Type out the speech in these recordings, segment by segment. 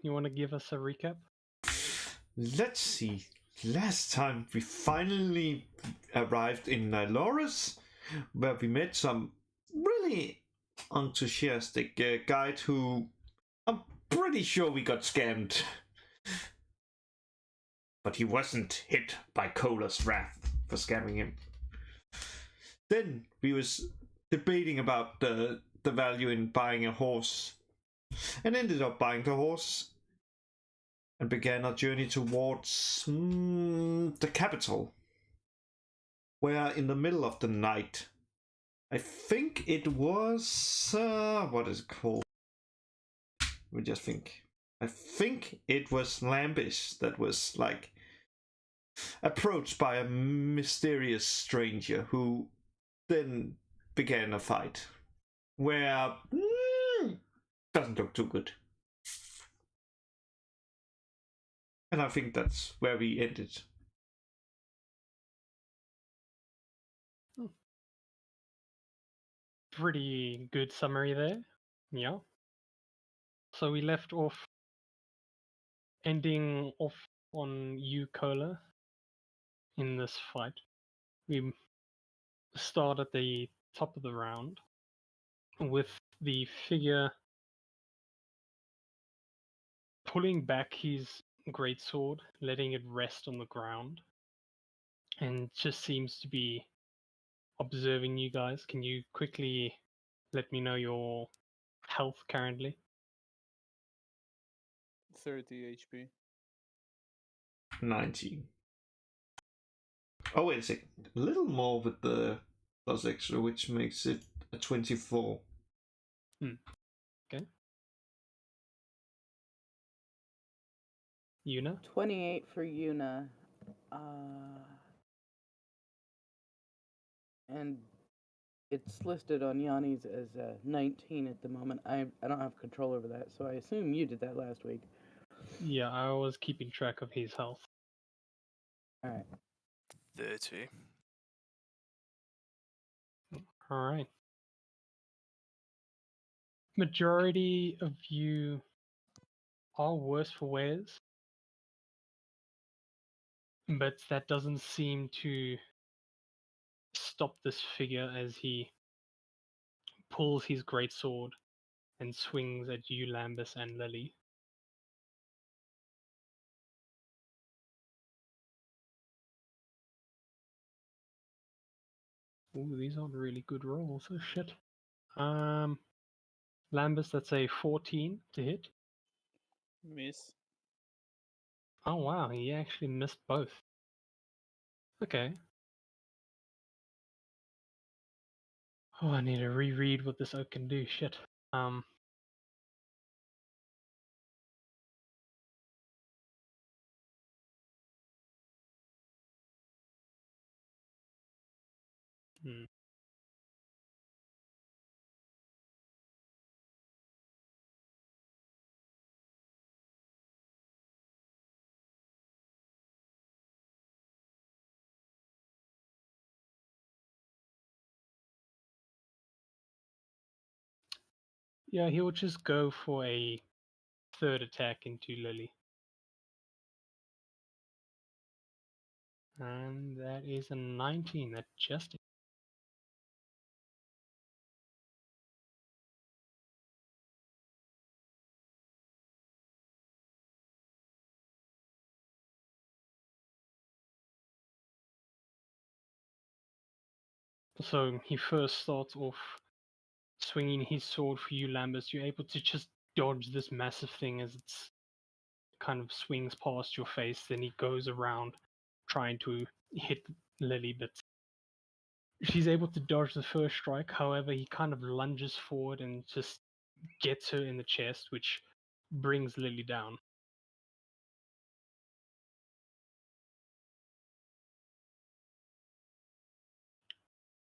You want to give us a recap? Let's see. Last time we finally arrived in Nylorus, where we met some really enthusiastic guide who I'm pretty sure we got scammed. But he wasn't hit by Kola's wrath for scamming him. Then we was debating about the value in buying a horse, and ended up buying the horse and began our journey towards the capital, where in the middle of the night, I think it was what is it called? Let me just think. I think it was Lambis that was like approached by a mysterious stranger who then began a fight where doesn't look too good. And I think that's where we ended. Pretty good summary there. Yeah. So we left off ending off on you, Cola, in this fight. We start at the top of the round with the figure pulling back his greatsword, letting it rest on the ground, and just seems to be observing you guys. Can you quickly let me know your health currently? 30 HP. 19. Oh, wait a second. A little more with the plus extra, which makes it a 24. Okay. Yuna? 28 for Yuna. And it's listed on Yanni's as 19 at the moment. I don't have control over that, so I assume you did that last week. Yeah, I was keeping track of his health. Alright. 30. Alright. Majority of you are worse for wears, but that doesn't seem to stop this figure as he pulls his greatsword and swings at you, Lambus and Lily. Ooh, these aren't really good rolls. Oh shit. Lambus, that's a 14 to hit. Miss. Oh wow, he actually missed both. Okay. Oh, I need to reread what this oak can do. Shit. Yeah, he'll just go for a third attack into Lily. And that is a 19. That just. So he first starts off swinging his sword for you, Lambus. You're able to just dodge this massive thing as it's kind of swings past your face. Then he goes around trying to hit Lily, but she's able to dodge the first strike. However, he kind of lunges forward and just gets her in the chest, which brings Lily down.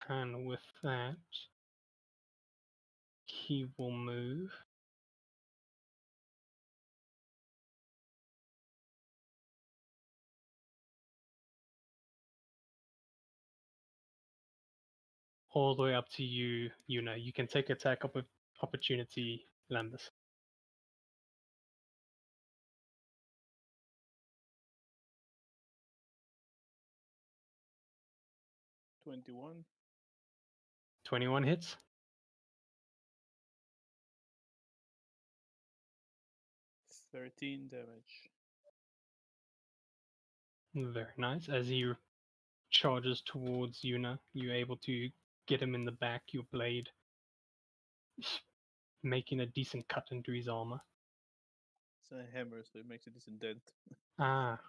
And with that, he will move. All the way up to you, Yuna. You can take attack opportunity, Lambus. 21. 21 hits. Thirteen damage. Very nice. As he charges towards Yuna, you're able to get him in the back, your blade making a decent cut into his armor. It's a hammer, so it makes a decent dent. Ah.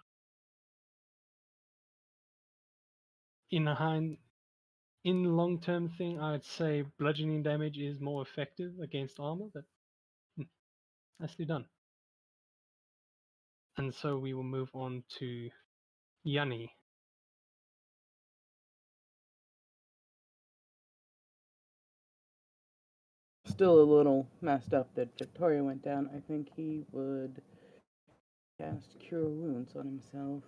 In the long-term thing, I'd say bludgeoning damage is more effective against armor, but nicely done. And so we will move on to Yanni. Still a little messed up that Victoria went down. I think he would cast Cure Wounds on himself.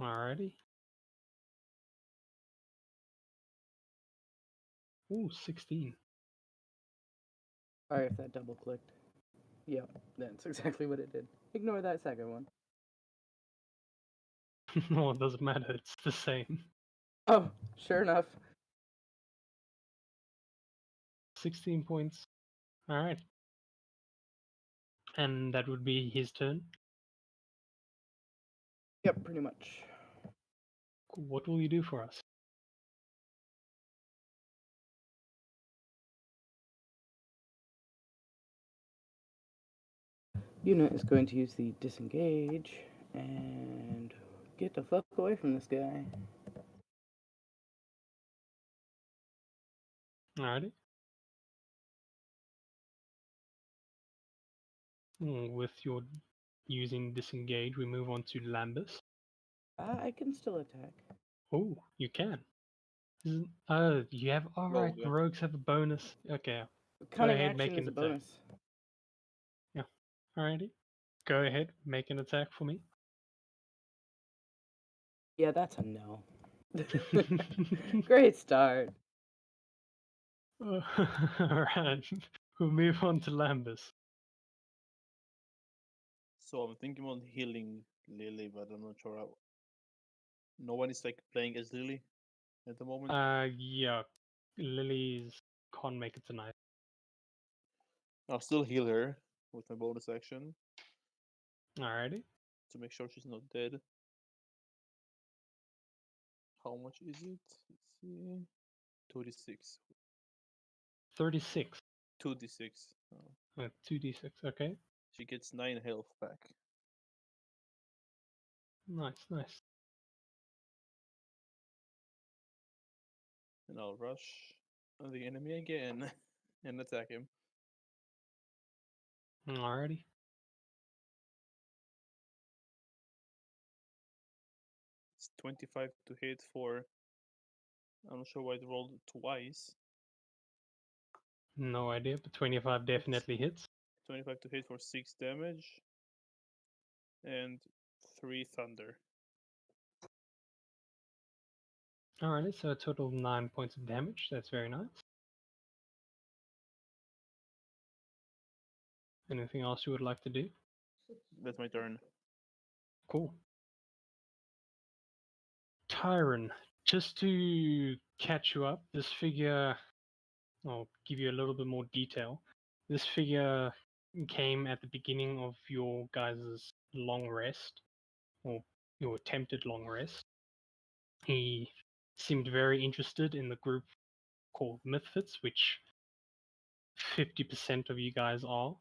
Alrighty. Ooh, 16. Sorry if that double clicked. Yep, that's exactly what it did. Ignore that second one. No, it doesn't matter. It's the same. Oh, sure enough. 16 points. Alright. And that would be his turn. Yep, pretty much. Cool. What will you do for us? Yuna is going to use the disengage and get the fuck away from this guy. Alrighty. With your using disengage, we move on to Lambus. I can still attack. Oh, you can. You have. Alright, Rogue. rogues have a bonus. Okay. Cunning ahead, action make is an a attack. bonus. Alrighty. Go ahead, make an attack for me. Yeah, that's a no. Great start. Alright. We'll move on to Lambus. So I'm thinking about healing Lily, but I'm not sure how. No one is like playing as Lily at the moment. Yeah. Lily's can't make it tonight. I'll still heal her with my bonus action Alrighty. to make sure she's not dead. How much is it? Let's see. 2d6. 36. 2d6. Oh. 2d6. Okay. She gets 9 health back. Nice, nice. And I'll rush the enemy again and attack him. Alrighty. It's 25 to hit for. I'm not sure why it rolled twice. No idea, but 25 definitely hits. 25 to hit for 6 damage. And 3 thunder. Alrighty, so a total of 9 points of damage. That's very nice. Anything else you would like to do? That's my turn. Cool. Tyron, just to catch you up, this figure, I'll give you a little bit more detail. This figure came at the beginning of your guys' long rest, or your attempted long rest. He seemed very interested in the group called Mythfits, which 50% of you guys are.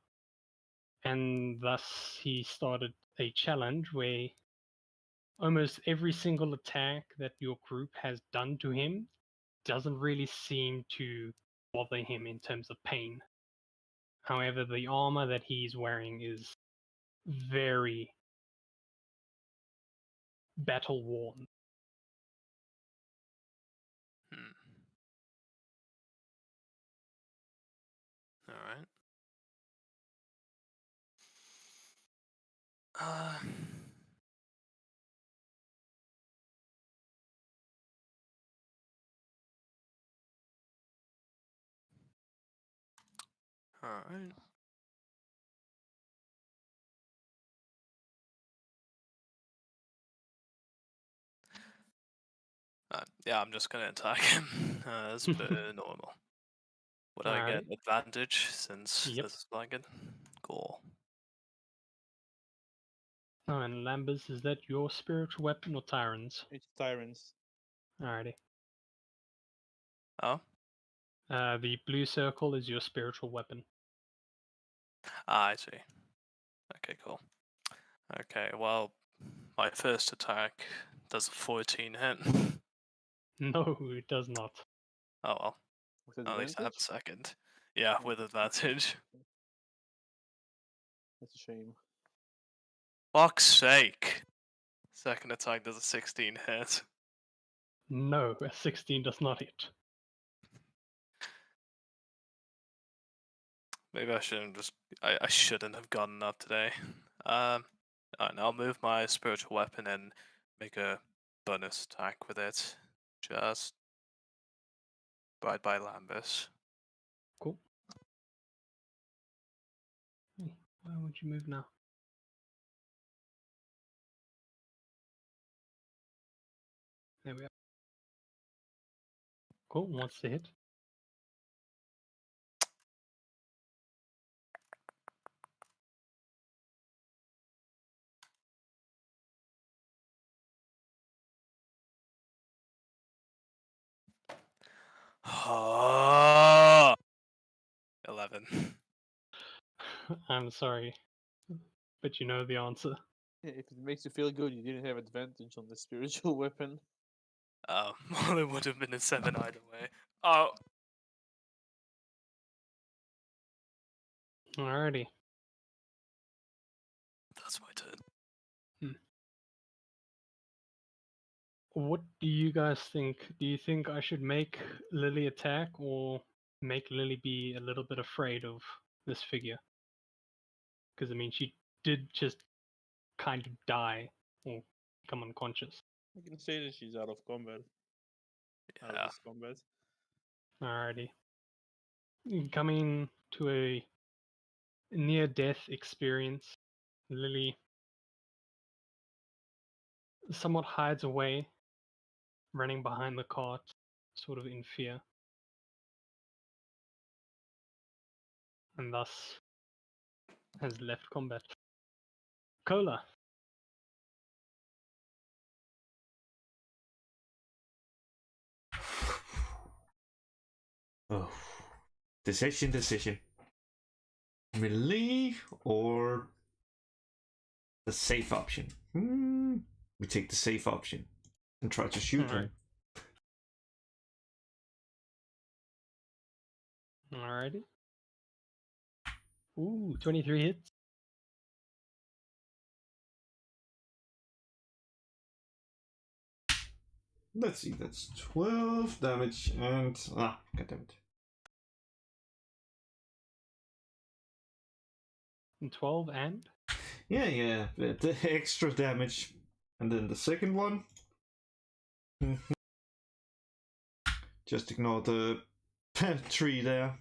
And thus he started a challenge where almost every single attack that your group has done to him doesn't really seem to bother him in terms of pain. However, the armor that he's wearing is very battle worn. Hmm. All right. All right. Yeah, I'm just gonna attack him as per normal. Would I get Alright. advantage since Yep. this is flagged? Cool. Oh, and Lambus, is that your spiritual weapon or Tyrant's? It's tyrants. Alrighty. Oh? The blue circle is your spiritual weapon. Ah, I see. Okay, cool. Okay, well, my first attack does a 14 hit. No, it does not. Oh well, With at least I have a advantage? second. Yeah, with advantage. That's a shame. Fuck's sake! Second attack does a 16 hit. No, a 16 does not hit. Maybe I shouldn't just. I shouldn't have gotten up today. Alright, I'll move my spiritual weapon and make a bonus attack with it. Just right by Lambus. Cool. Hey, why would you move now? There we are. Cool, what's the hit? Ah! 11. I'm sorry, but you know the answer. Yeah, if it makes you feel good, you didn't have advantage on the spiritual weapon. Oh, well, it would have been a 7 either way. Oh! Alrighty. That's my turn. What do you guys think? Do you think I should make Lily attack or make Lily be a little bit afraid of this figure? Because, I mean, she did just kind of die or become unconscious. I can say that she's out of combat. Out of Yeah. this combat. Alrighty. Coming to a near death experience, Lily somewhat hides away, running behind the cart, sort of in fear. And thus has left combat. Cola. Oh, decision. Melee or the safe option? We take the safe option and try to shoot Alright. him. Alrighty. Ooh, 23 hits. Let's see, that's 12 damage and goddammit. And 12 and? Yeah, the extra damage. And then the second one. Just ignore the tree there.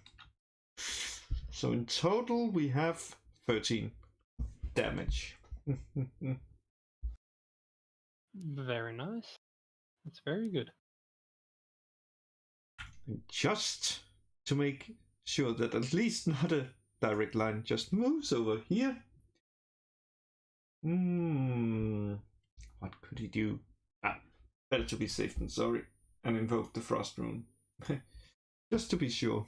So in total we have 13 damage. Very nice. That's very good. And just to make sure that at least not a direct line just moves over here. What could he do? Better to be safe than sorry. And invoke the Frost Rune. Just to be sure.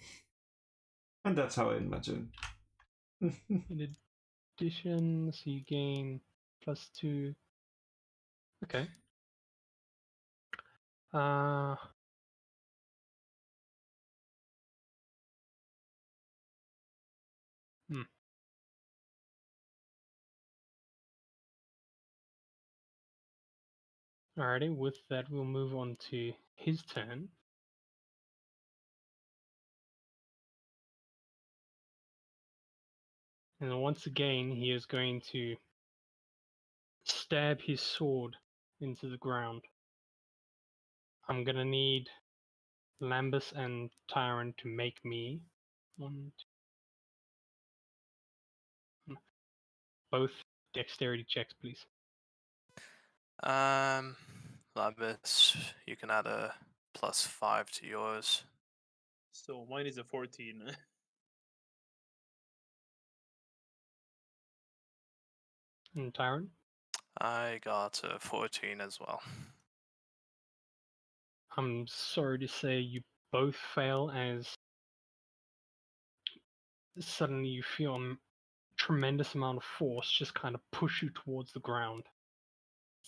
And that's how I end my turn. In addition, so you gain +2. Okay. Alrighty, with that we'll move on to his turn. And once again, he is going to stab his sword into the ground. I'm gonna need Lambus and Tyrant to make me both dexterity checks, please. Lambus, you can add a +5 to yours. So mine is a 14. And Tyron? I got a 14 as well. I'm sorry to say you both fail, as suddenly you feel a tremendous amount of force just kind of push you towards the ground.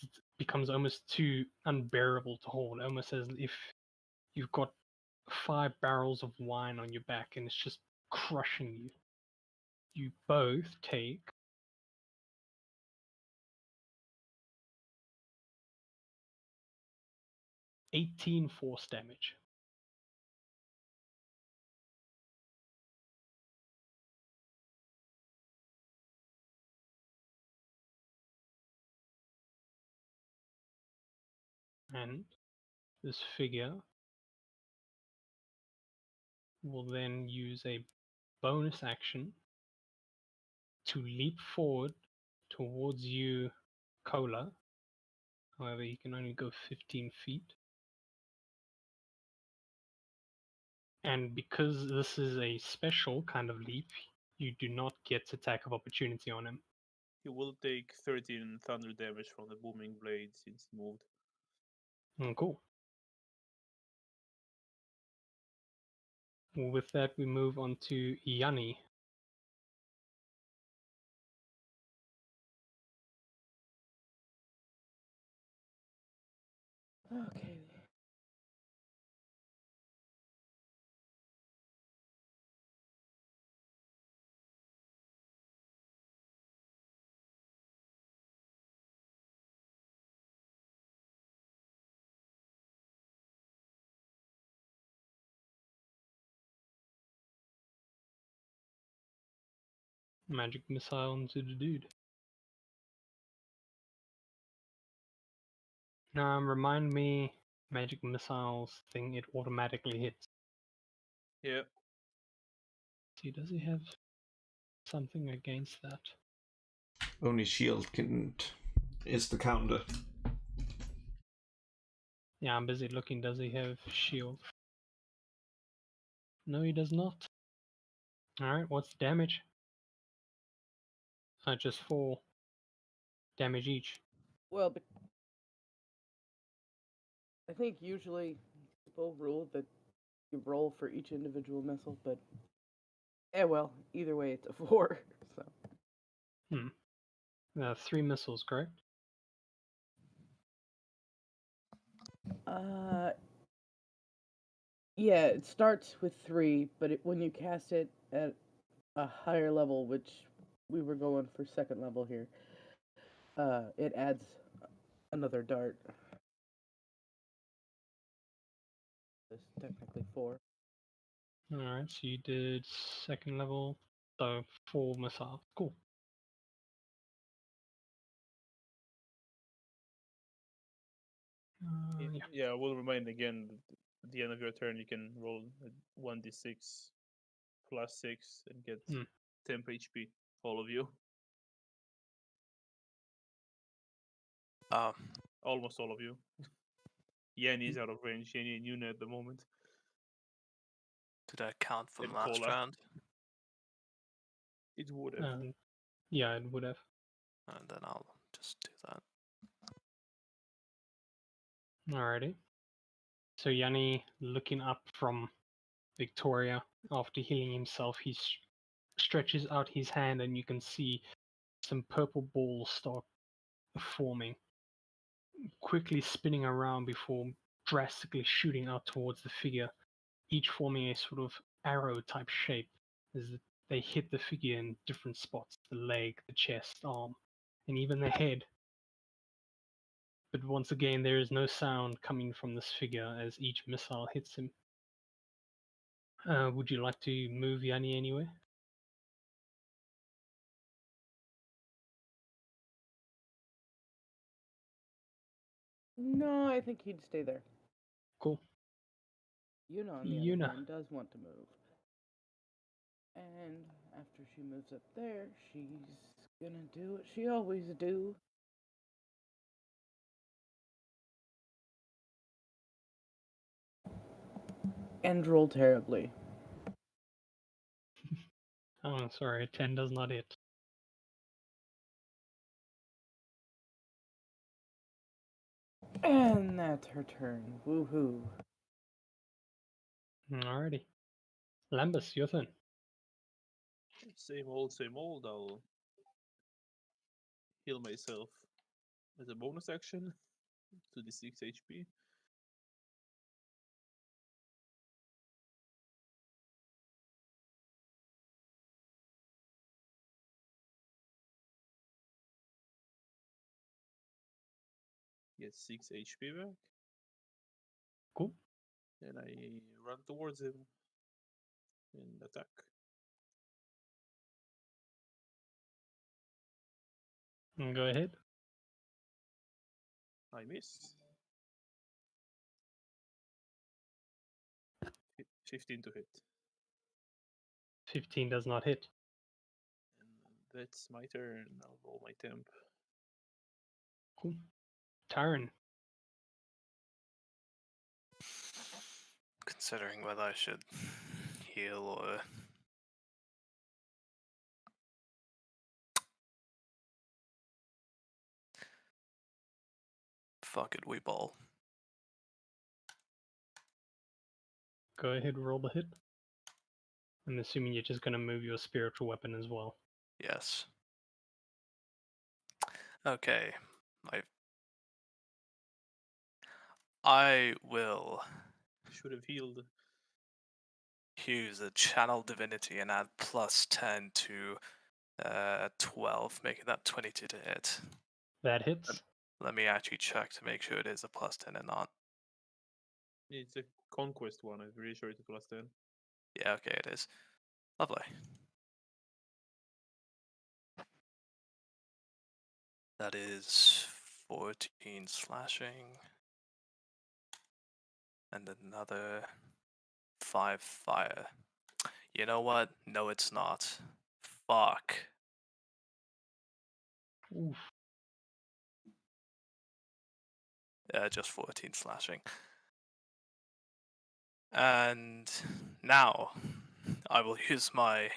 It becomes almost too unbearable to hold, almost as if you've got 5 barrels of wine on your back and it's just crushing you. You both take 18 force damage. And this figure will then use a bonus action to leap forward towards you, Cola. However, he can only go 15 feet. And because this is a special kind of leap, you do not get attack of opportunity on him. He will take 13 thunder damage from the booming blade since he moved. Cool. Well, with that, we move on to Yanni. Okay. Magic missile into the dude. Remind me, magic missiles thing, it automatically hits. Yeah. See, does he have something against that? Only shield is the counter. Yeah, I'm busy looking. Does he have shield? No, he does not. Alright, what's the damage? Just 4 damage each. Well, but I think usually people rule that you roll for each individual missile, but well, either way, it's a 4. So 3 missiles, correct? yeah, it starts with 3, but when you cast it at a higher level, which we were going for second level here, it adds another dart. It's technically 4. Alright, so you did second level, so 4 missiles. Cool. Yeah. Yeah, I will remind again that at the end of your turn you can roll a 1d6 plus 6 and get Hmm. temp HP, all of you. Almost all of you. Yanni is out of range. Yanni and Yuna at the moment. Did I count from And last Cola. round? It would have. Yeah, it would have. And then I'll just do that. Alrighty. So Yanni, looking up from Victoria after healing himself, he stretches out his hand and you can see some purple balls start forming, quickly spinning around before drastically shooting out towards the figure, each forming a sort of arrow type shape as they hit the figure in different spots: the leg, the chest, arm, and even the head. But once again, there is no sound coming from this figure as each missile hits him. Would you like to move Yanni anywhere? No, I think he'd stay there. Cool. Yuna, on the Yuna. other hand, does want to move. And after she moves up there, she's gonna do what she always do. And roll terribly. Oh, sorry, 10 does not hit. And that's her turn. Woohoo. Alrighty. Lambus, your turn. Same old, same old. I'll heal myself as a bonus action to the 6 HP. Get 6 HP back. Cool. And I run towards him and attack. Go ahead. I miss. 15 to hit. 15 does not hit. And that's my turn. I'll roll my temp. Cool. Tyron. Considering whether I should heal or fuck it, we ball. Go ahead, roll the hit. I'm assuming you're just going to move your spiritual weapon as well. Yes. Okay. I will Should have healed. use a channel divinity and add plus 10 to 12, making that 22 to hit. That hits. Let me actually check to make sure it is a plus 10 and not. It's a conquest one. I'm pretty sure it's a plus 10. Yeah, okay, it is. Lovely. That is 14 slashing. And another 5 fire. You know what? No, it's not. Fuck. Oof. Just 14 slashing. And now I will use my.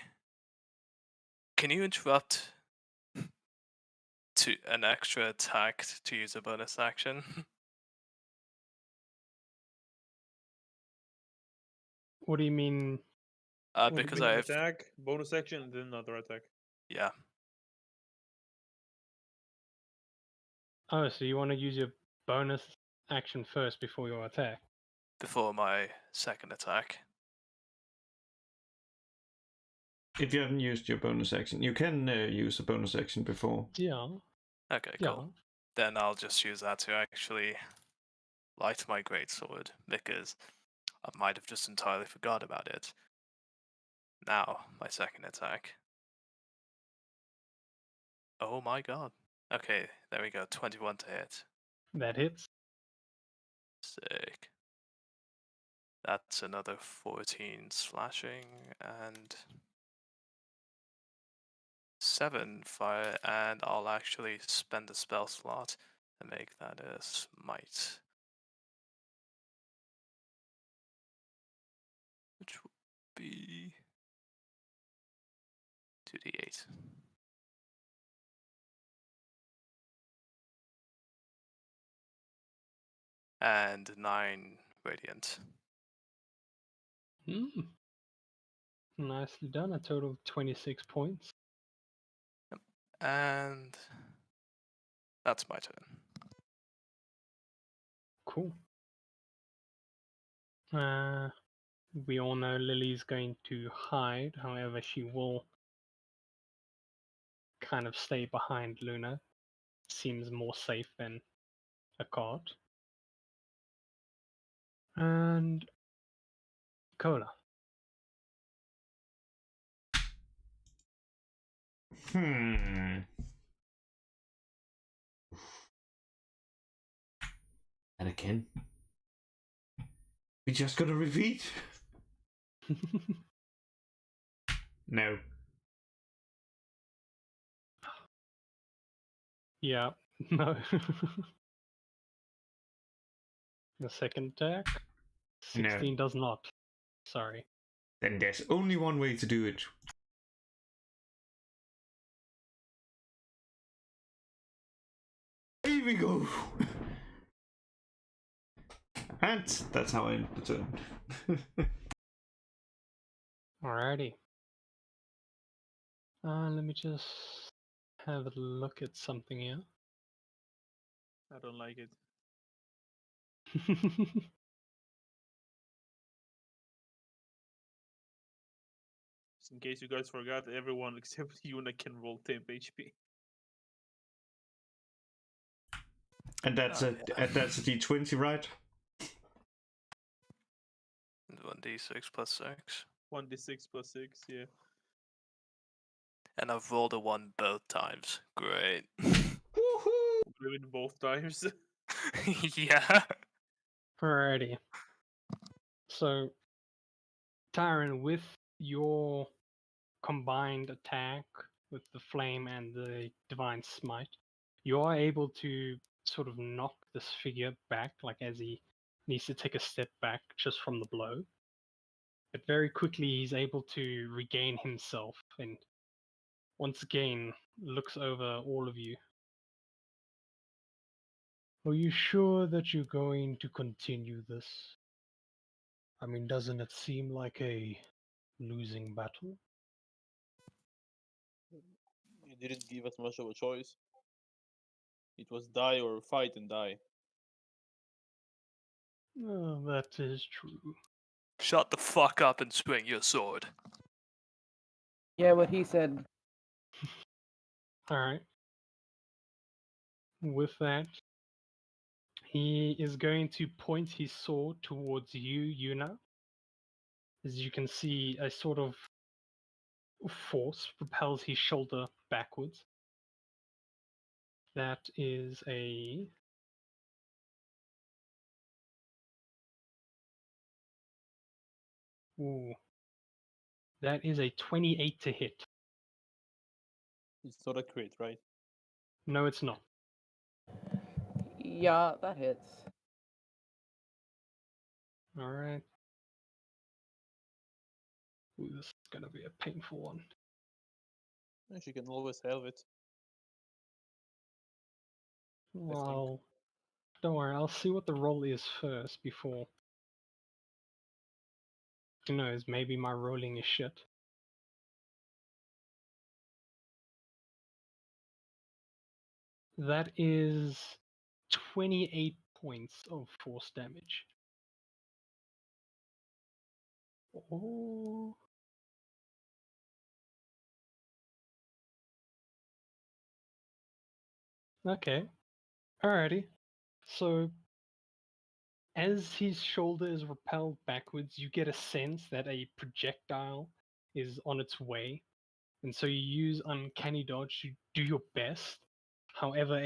Can you interrupt to an extra attack to use a bonus action? What do you mean? Because When I you have. attack, bonus action, and then another attack. Yeah. Oh, so you want to use your bonus action first before your attack? Before my second attack. If you haven't used your bonus action, you can use a bonus action before. Yeah. Okay, Yeah. cool. Then I'll just use that to actually light my greatsword, because I might have just entirely forgot about it. Now, my second attack. Oh my god. Okay, there we go. 21 to hit. That hits. Sick. That's another 14 slashing and 7 fire, and I'll actually spend a spell slot and make that a smite. Which would be 2d8. And 9 radiant. Nicely done. A total of 26 points. And that's my turn. Cool. We all know Lily's going to hide. However, she will kind of stay behind Luna. Seems more safe than a cart. And Cola. And again, we just gonna repeat? No. Yeah, no. The second attack. 16 does not. Sorry. Then there's only one way to do it. Here we go! And that's how I end the turn. Alrighty. Let me just have a look at something here. I don't like it. Just in case you guys forgot, everyone except Yuna can roll temp HP. And that's Oh, that's a D20, right? 1d6 plus 6. 1d6 plus 6, yeah. And I've rolled a 1 both times. Great. Woohoo! Ruined both times. Yeah. Alrighty. So, Tyron, with your combined attack with the flame and the divine smite, you are able to sort of knock this figure back, like as he needs to take a step back just from the blow. But very quickly he's able to regain himself and once again looks over all of you. Are you sure that you're going to continue this? I mean, doesn't it seem like a losing battle? You didn't give us much of a choice. It was die or fight and die. Oh, that is true. Shut the fuck up and swing your sword. Yeah, what he said. Alright. With that, he is going to point his sword towards you, Yuna. As you can see, a sort of force propels his shoulder backwards. That is a... Ooh. That is a 28 to hit. It's not a crit, right? No, it's not. Yeah, that hits. Alright. Ooh, this is gonna be a painful one. She can always have it. Well, don't worry, I'll see what the roll is first before. Who knows, maybe my rolling is shit. That is 28 points of force damage. Oh. Okay. Alrighty. So, as his shoulder is repelled backwards, you get a sense that a projectile is on its way. And so you use Uncanny Dodge to do your best. However,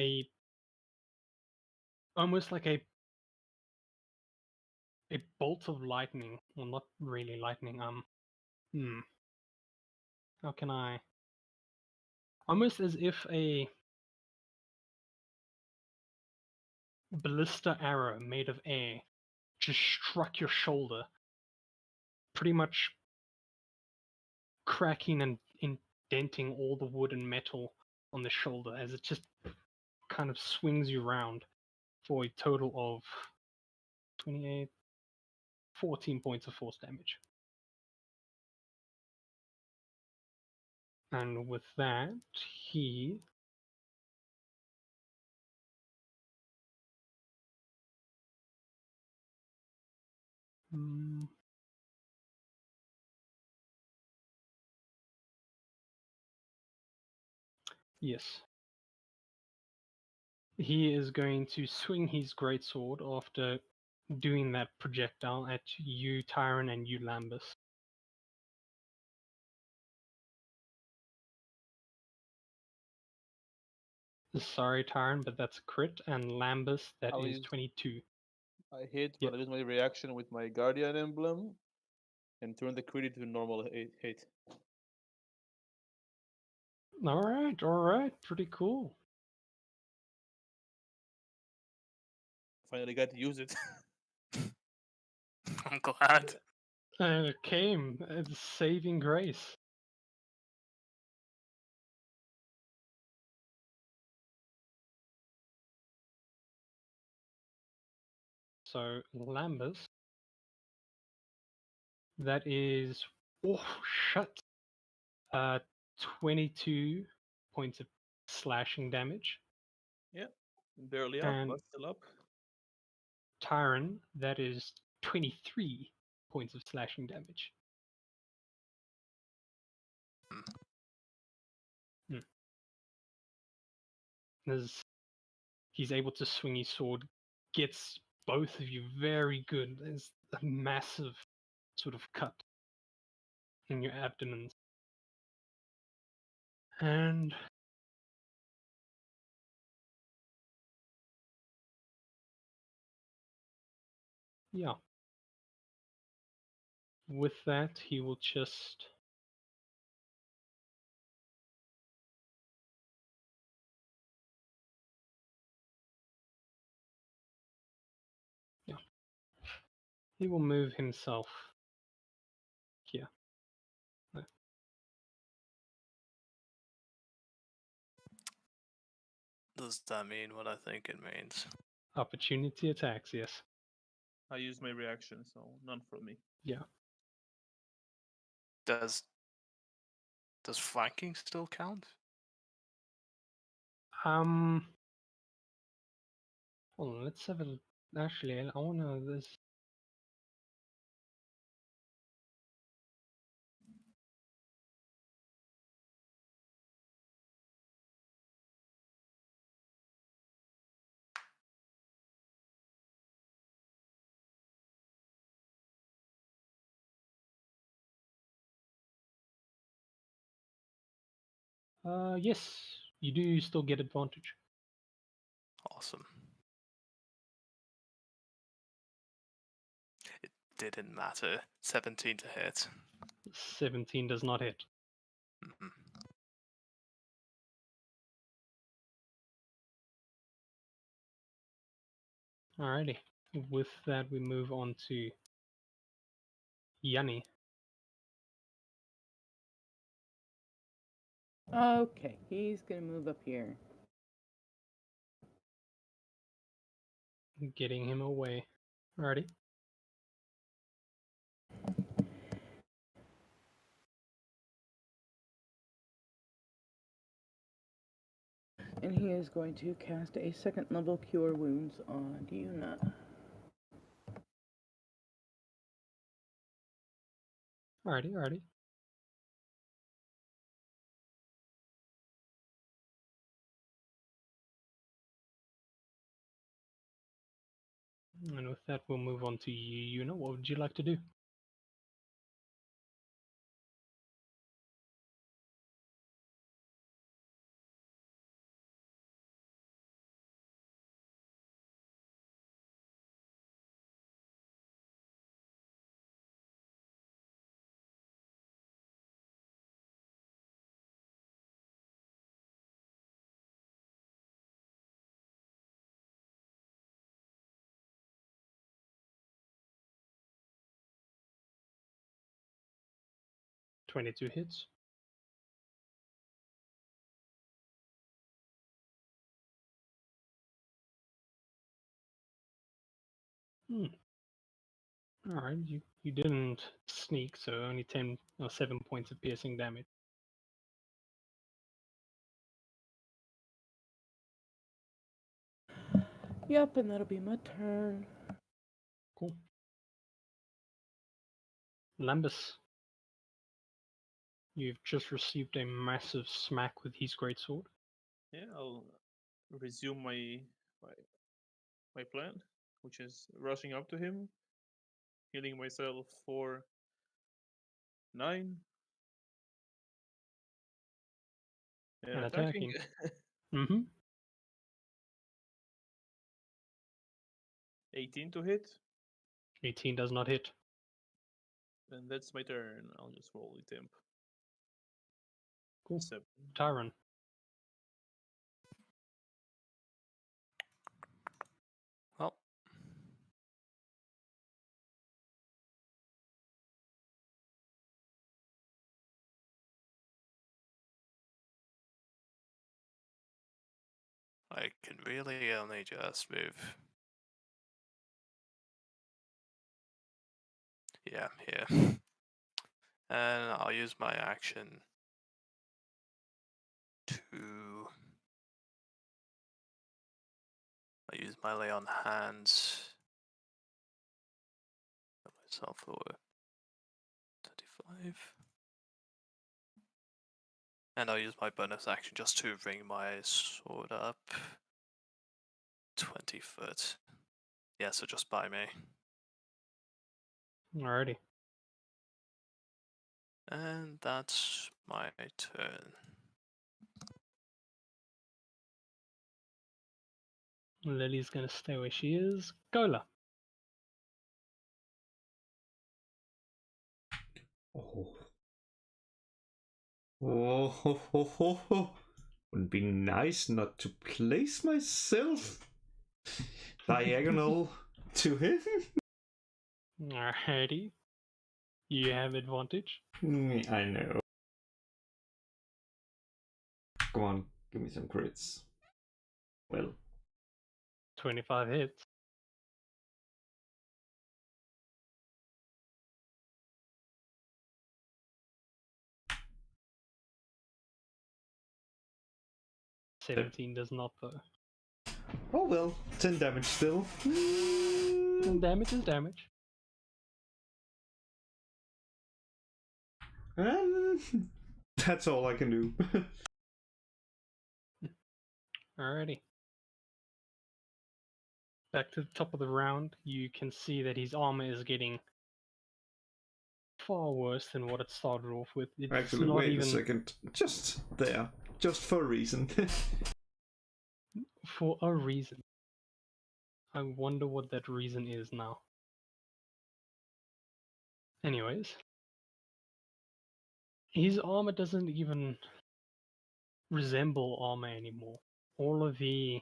almost like a bolt of lightning, well, not really lightning, how can I? Almost as if a ballista arrow made of air just struck your shoulder, pretty much cracking and indenting all the wood and metal on the shoulder as it just kind of swings you around for a total of 28, 14 points of force damage. And with that, he yes. He is going to swing his greatsword after doing that projectile at you, Tyron, and you, Lambus. Sorry, Tyron, but that's a crit, and Lambus, that I'll is use- 22. I hit, Yep. but I use my reaction with my Guardian emblem and turn the crit to normal hit. Alright, pretty cool. Finally got to use it. I'm glad. And it came. It's saving grace. So Lambus. That is shit. 22 points of slashing damage. Barely up, And but still up. Tyron, that is 23 points of slashing damage. As he's able to swing his sword, gets both of you very good. There's a massive sort of cut in your abdomens. And yeah. With that, he will just he will move himself here. Does that mean what I think it means? Opportunity attacks, yes. I used my reaction, so none from me. Yeah. Does flanking still count? Hold on, let's have a actually I wanna this yes, you do still get advantage. Awesome. It didn't matter. 17 to hit. 17 does not hit. Mhm. Alrighty. With that, we move on to Yanni. Okay, he's gonna move up here. Getting him away. Alrighty. And he is going to cast a second level Cure Wounds on Yuna. Alrighty. And with that, we'll move on to you. Yuna. What would you like to do? $22 hits. Alright, you didn't sneak, so only 10 or 7 points of piercing damage. Yep, and that'll be my turn. Cool. Lambus, you've just received a massive smack with his greatsword. Yeah, I'll resume my plan, which is rushing up to him, healing myself for 9, and And attacking. Mm-hmm. 18 to hit, 18 does not hit. and that's my turn. I'll just roll the temp. Cool. 7. Tyron. Well, I can really only just move. Yeah, here. And I'll use my action to... I'll use my lay on hands. Got myself for 35. And I'll use my bonus action just to bring my sword up 20 foot. Yeah, so just by me. Alrighty. And that's my turn. Lily's gonna stay where she is. Gola. Oh. Oh, ho, ho, ho, ho. Wouldn't be nice not to place myself diagonal to him. Alrighty. You have advantage. I know. Come on, give me some crits. Well, 25 hits. Yeah. 17 does not though. oh well, 10 damage still. And damage is damage. That's all I can do. Alrighty. Back to the top of the round, you can see that his armor is getting far worse than what it started off with. It's Actually, not wait even a second. Just there. Just for a reason. for a reason. I wonder what that reason is now. Anyways, his armor doesn't even resemble armor anymore. All of the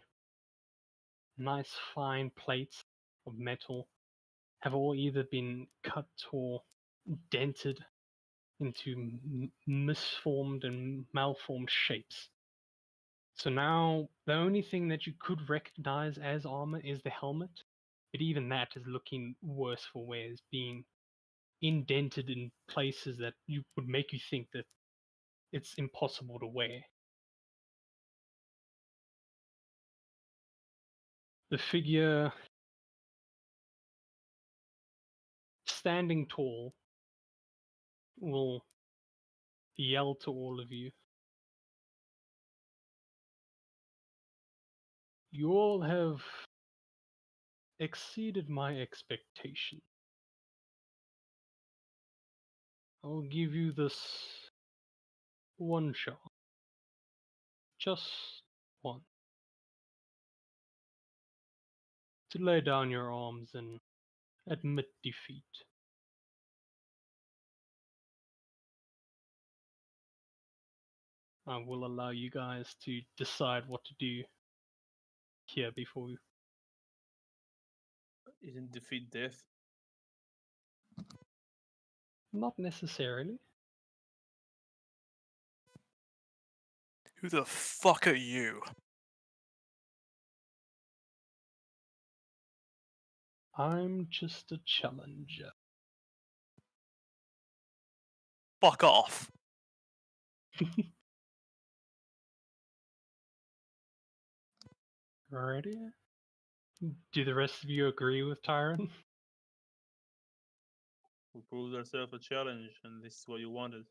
nice fine plates of metal have all either been cut or dented into misformed and malformed shapes. So now the only thing that you could recognize as armor is the helmet, but even that is looking worse for wear, as being indented in places that you would make you think that it's impossible to wear. The figure standing tall will yell to all of you. You all have exceeded my expectation. I'll give you this one shot. Just one. To lay down your arms and admit defeat. I will allow you guys to decide what to do here before we... Isn't defeat death? Not necessarily. Who the fuck are you? I'm just a challenger. Fuck off. Alrighty. Do the rest of you agree with Tyron? We proved ourselves a challenge, and this is what you wanted,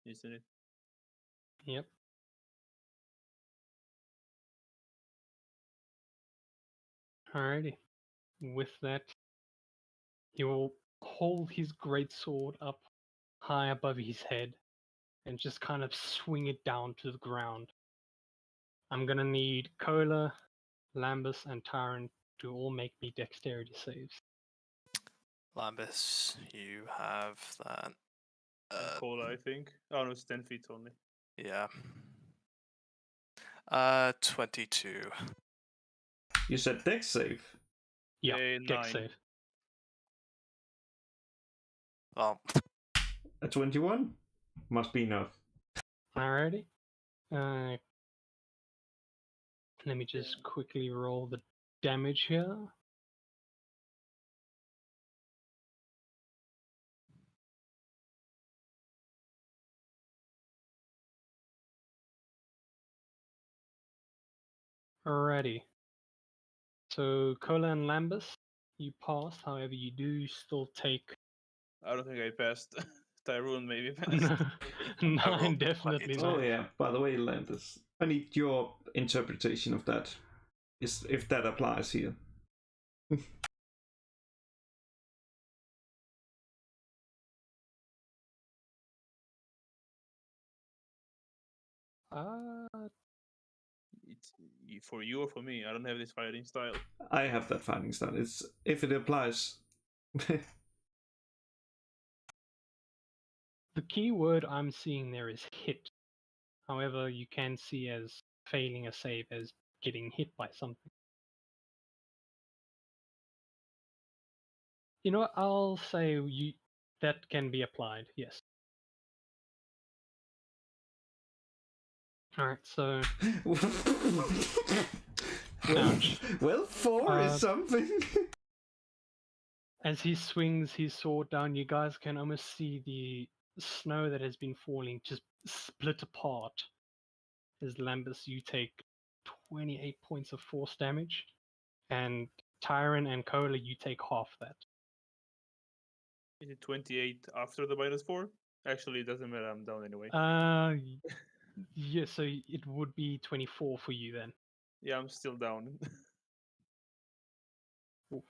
isn't it? Yep. Alrighty. With that, he will hold his great sword up high above his head and just kind of swing it down to the ground. I'm gonna need Kola, Lambus, and Tyron to all make me dexterity saves. Lambus, you have that. Cola, I think. Oh no, it's 10 feet only. Yeah. 22. You said dex save. Yeah, A dex 9. save. Well, A 21? Must be enough. Alrighty. Let me just quickly roll the damage here. Alrighty. So Cola and Lambus, you passed. However, you do still take I don't think I passed. Tyrone maybe passed. 9, rolled definitely 22. Oh 9. yeah. By the way, Landis, I need your interpretation of that. If that applies here. It's for you or for me. I don't have this fighting style. I have that fighting style. It's if it applies. The key word I'm seeing there is hit. However, you can see as failing a save as getting hit by something. You know what? I'll say you that can be applied. Yes. All right. So Ouch. well, 4 is something. as he swings his sword down, you guys can almost see the snow that has been falling just split apart. As Lambus, you take 28 points of force damage, and Tyron and Cola, you take half that. Is it 28 after the -4? Actually, it doesn't matter. I'm down anyway. Yeah, so it would be 24 for you then. Yeah, I'm still down. Oof.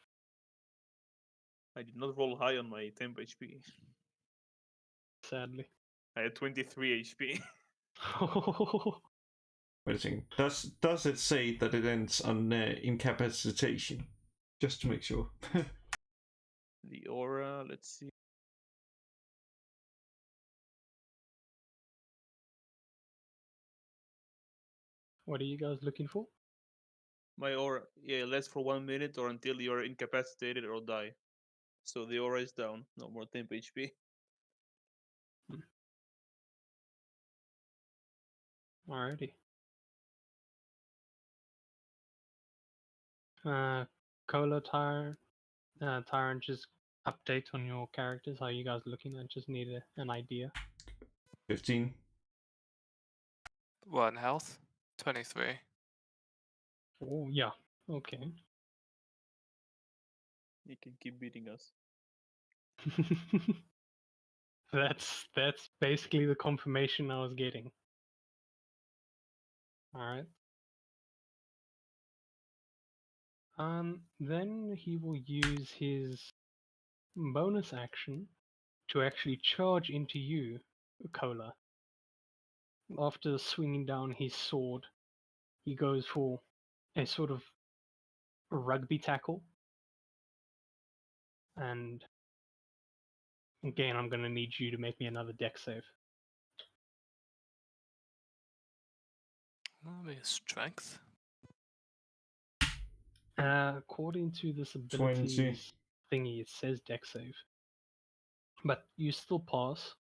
I did not roll high on my temp HP. Sadly. I had 23 HP. Wait a second. Does it say that it ends on incapacitation? Just to make sure. The aura, let's see. What are you guys looking for? My aura, yeah, lasts for 1 minute or until you're incapacitated or die. So the aura is down. No more temp HP. Alrighty. Cola, Tyron, just update on your characters. How are you guys looking? I just need an idea. 15. 1 health, 23. Oh, yeah. Okay. You can keep beating us. That's basically the confirmation I was getting. Alright. Then he will use his bonus action to actually charge into you, Cola. After swinging down his sword, he goes for a sort of rugby tackle. And again, I'm going to need you to make me another dex save. Maybe strength. According to this abilities thingy, it says dex save. But you still pass.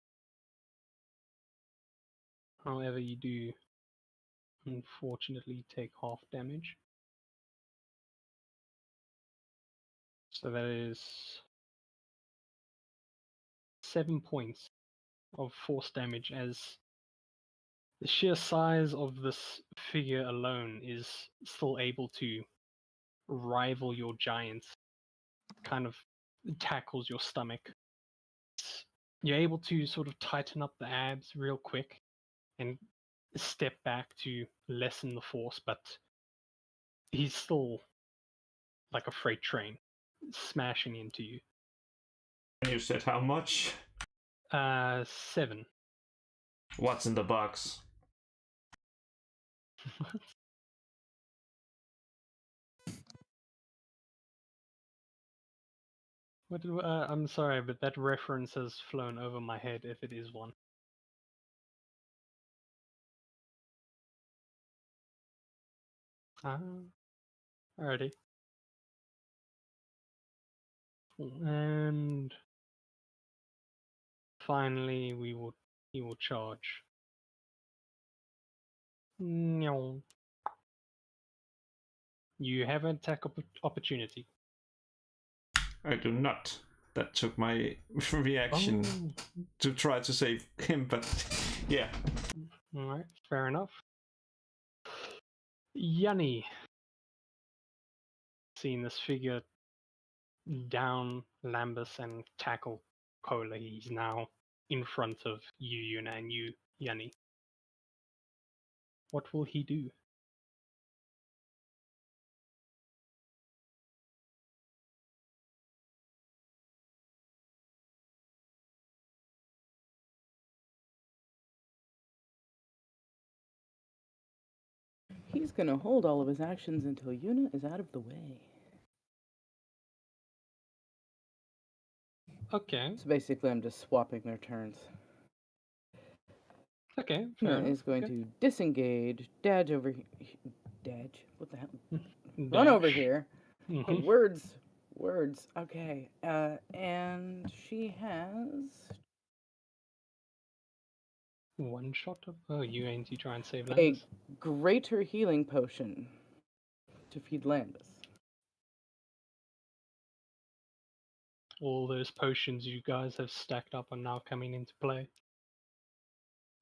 However, you do unfortunately take half damage. So that is 7 points of force damage, as the sheer size of this figure alone is still able to rival your giant. Kind of tackles your stomach. You're able to sort of tighten up the abs real quick and step back to lessen the force, but he's still like a freight train smashing into you. And you said how much? 7. What's in the box? What? I'm sorry, but that reference has flown over my head, if it is one. Alrighty. And finally, he will charge. You have an attack opportunity. I do not. That took my reaction Oh, to try to save him, but yeah. alright, fair enough. Yanni, seeing this figure down Lambus and tackle Kola, he's now in front of you, Yuna, and you, Yanni. What will he do? He's gonna hold all of his actions until Yuna is out of the way. Okay, So basically, I'm just swapping their turns. okay, fair Yuna enough. is going okay. to disengage, dodge over here. Dodge? What the hell? Run Dash. over here. Mhm. Words. Okay. And she has One shot of. Oh, you aim to try and save a Lambus. greater healing potion to feed Lambus. All those potions you guys have stacked up are now coming into play.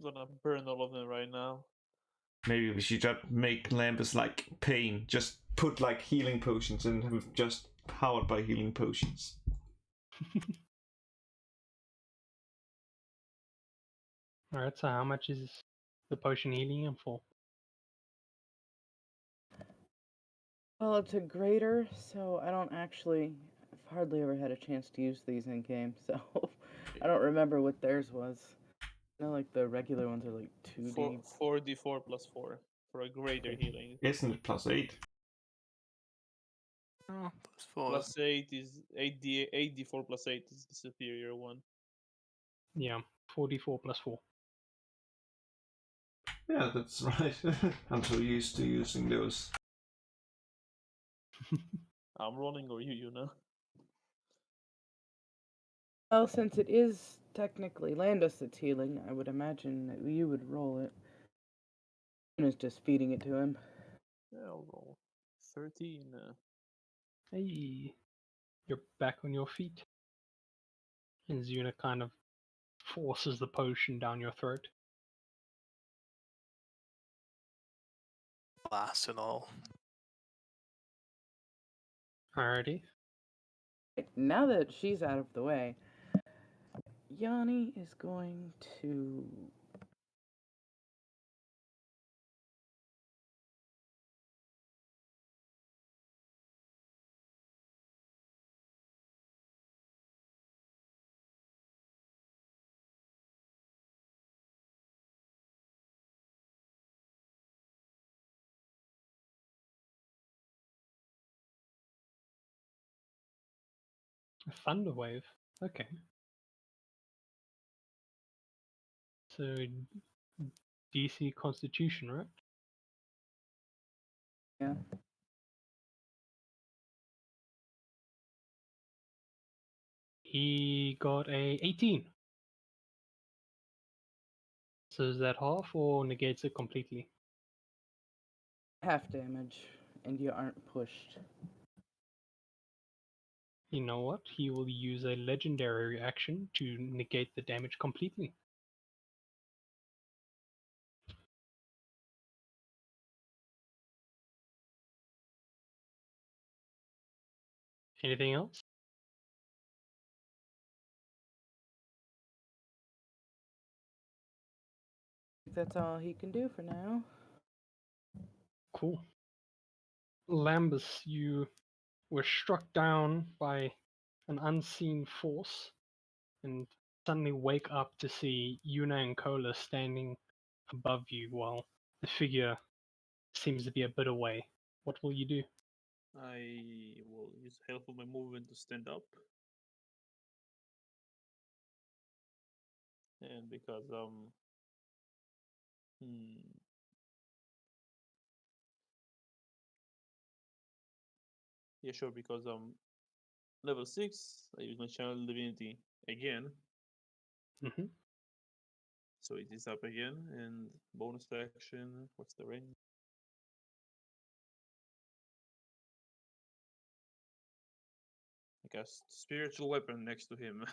I'm gonna burn all of them right now. Maybe we should just make Lambus like pain. Just put like healing potions and have just powered by healing potions. Alright, so how much is the potion healing him for? Well, it's a greater, so I don't actually. I've hardly ever had a chance to use these in game, so I don't remember what theirs was. I know, like, the regular ones are like 2D. 4d4 plus 4 for a greater Okay. healing. Isn't it +8? Oh, +4. Plus 8 is 8d4 plus 8 is the superior one. Yeah, 44 plus 4. Yeah, that's right. I'm so used to using those. I'm rolling or you know? Well, since it is technically Landis that's healing, I would imagine that you would roll it. Yuna's just feeding it to him. Yeah, I'll roll. 13. Hey, you're back on your feet. And Zuna kind of forces the potion down your throat. Glass and all. Alrighty. Now that she's out of the way, Yanni is going to. A thunder wave. Okay. So DC Constitution, right? Yeah. He got a 18. So is that half or negates it completely? Half damage, and you aren't pushed. You know what? He will use a legendary reaction to negate the damage completely. Anything else? I think that's all he can do for now. Cool. Lambus, you were struck down by an unseen force and suddenly wake up to see Yuna and Kola standing above you while the figure seems to be a bit away. What will you do? I will use half of my movement to stand up. And because yeah, sure, because level 6, I use my channel divinity again. Mm-hmm. So it is up again, and bonus action, what's the range? I cast spiritual weapon next to him.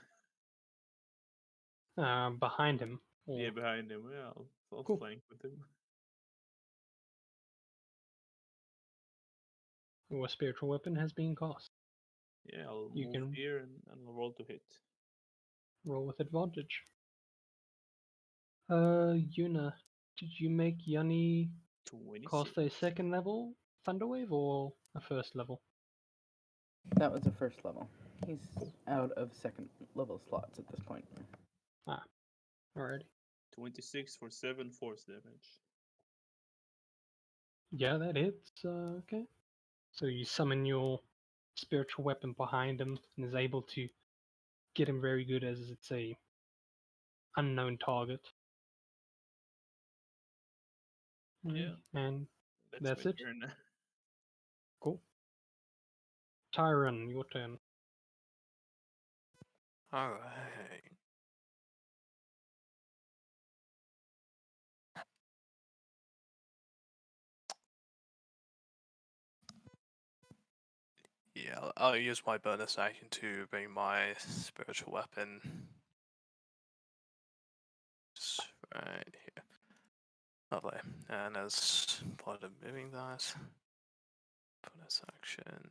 Behind him. Or... Yeah, behind him. Yeah, I'll Cool. flank with him. Your spiritual weapon has been cast. Yeah, I'll You move can- here and I'll roll to hit. Roll with advantage. Yuna, did you make Yanni 26. cast a second level Thunderwave or a first level? That was the first level. He's out of second level slots at this point. Alrighty. 26 for 7 force damage. Yeah, that hits. Okay. So you summon your spiritual weapon behind him and is able to get him very good as it's a unknown target. Yeah. And That's That's my it? turn. cool. Tyron, your turn. Alright. Yeah, I'll use my bonus action to bring my spiritual weapon just right here. Lovely. And as part of moving that, bonus action.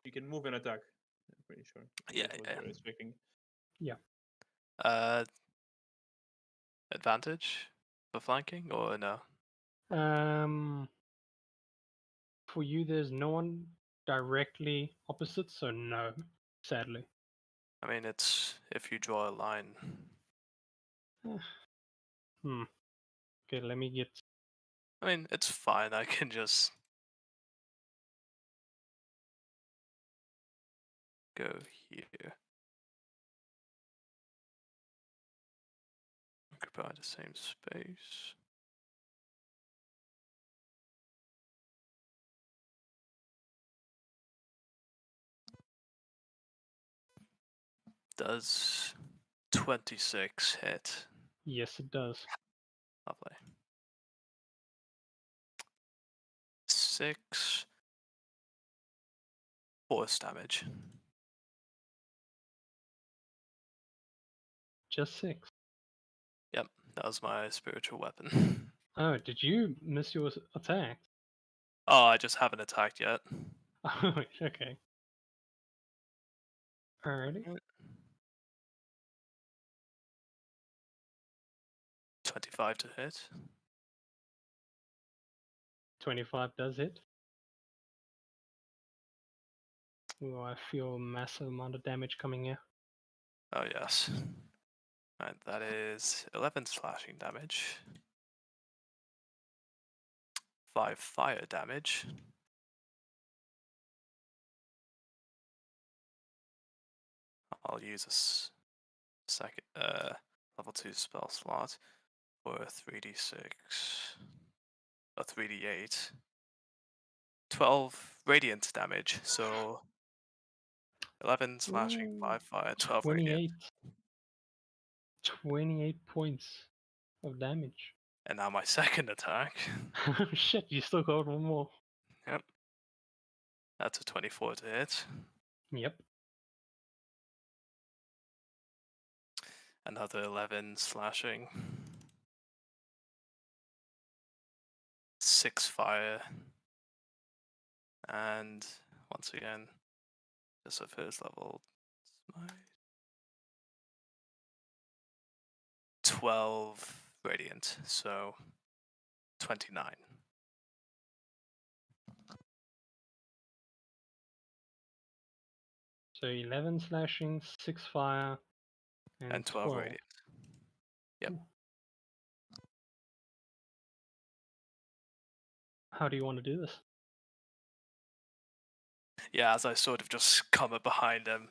You can move and attack. I'm pretty sure. Yeah, That's what yeah. you're expecting. Advantage for flanking or no? For you, there's no one directly opposite, so no, sadly. I mean, it's if you draw a line. Okay, let me get. I mean, it's fine. I can just go here. Occupy the same space. Does 26 hit? Yes, it does. Lovely. 6 force damage. Just 6. Yep, that was my spiritual weapon. Oh, did you miss your attack? Oh, I just haven't attacked yet. Oh, okay. Alrighty. 25 to hit. 25 does hit. Oh, I feel a massive amount of damage coming here. Oh, yes. And that is 11 slashing damage. 5 fire damage. I'll use a second level 2 spell slot for a 3d6 or 3d8. 12 radiant damage, so 11 slashing, Ooh, 5 fire, 12 radiant. 28 points of damage. And now my second attack. Shit, you still got one more. Yep. That's a 24 to hit. Yep. Another 11 slashing. 6 fire. And once again, just a first level smite. 12 radiant, so 29. So 11 slashing, 6 fire, And 12 radiant. Yep. How do you want to do this? Yeah, as I sort of just come up behind him,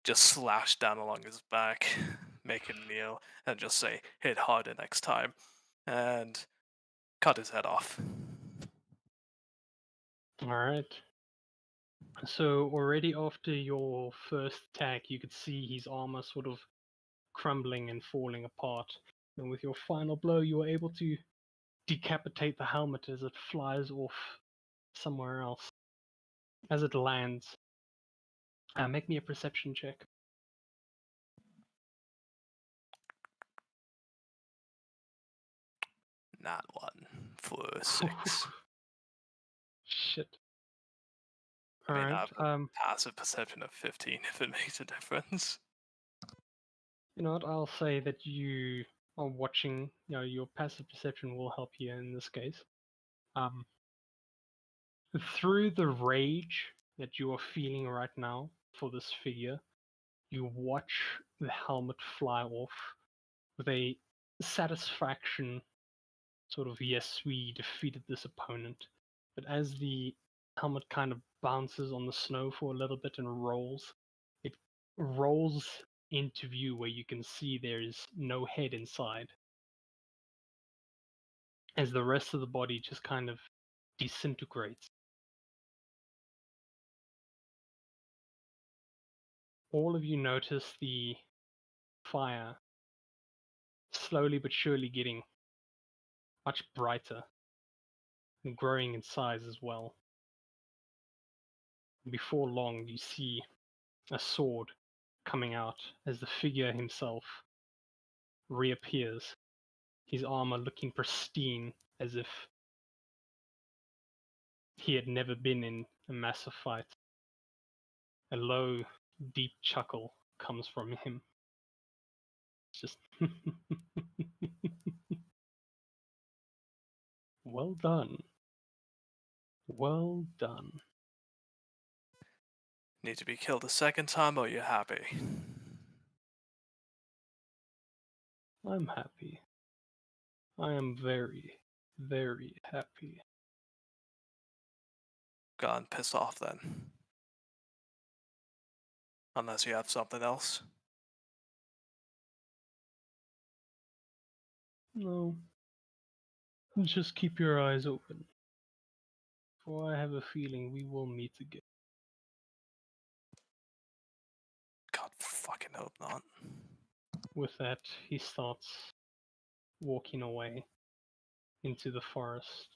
just slash down along his back, make him kneel, and just say, hit harder next time, and cut his head off. Alright. So already after your first attack, you could see his armor sort of crumbling and falling apart. And with your final blow, you were able to decapitate the helmet as it flies off somewhere else. as it lands. Make me a perception check. Not 1 for 6. Shit. I mean, I Alright. have a passive perception of 15 if it makes a difference. You know what? I'll say that you are watching. You know, your passive perception will help you in this case. Through the rage that you are feeling right now for this figure, you watch the helmet fly off with a satisfaction, sort of, yes, we defeated this opponent. But as the helmet kind of bounces on the snow for a little bit and rolls, it rolls into view where you can see there is no head inside, as the rest of the body just kind of disintegrates. All of you notice the fire slowly but surely getting much brighter and growing in size as well. Before long, you see a sword coming out as the figure himself reappears, his armor looking pristine as if he had never been in a massive fight. A low, deep chuckle comes from him. It's just well done. Well done. Need to be killed a second time, or you're happy? I'm happy. I am very, very happy. Gone pissed off then. Unless you have something else. No. Just keep your eyes open. For I have a feeling we will meet again. God fucking hope not. With that, he starts walking away into the forest.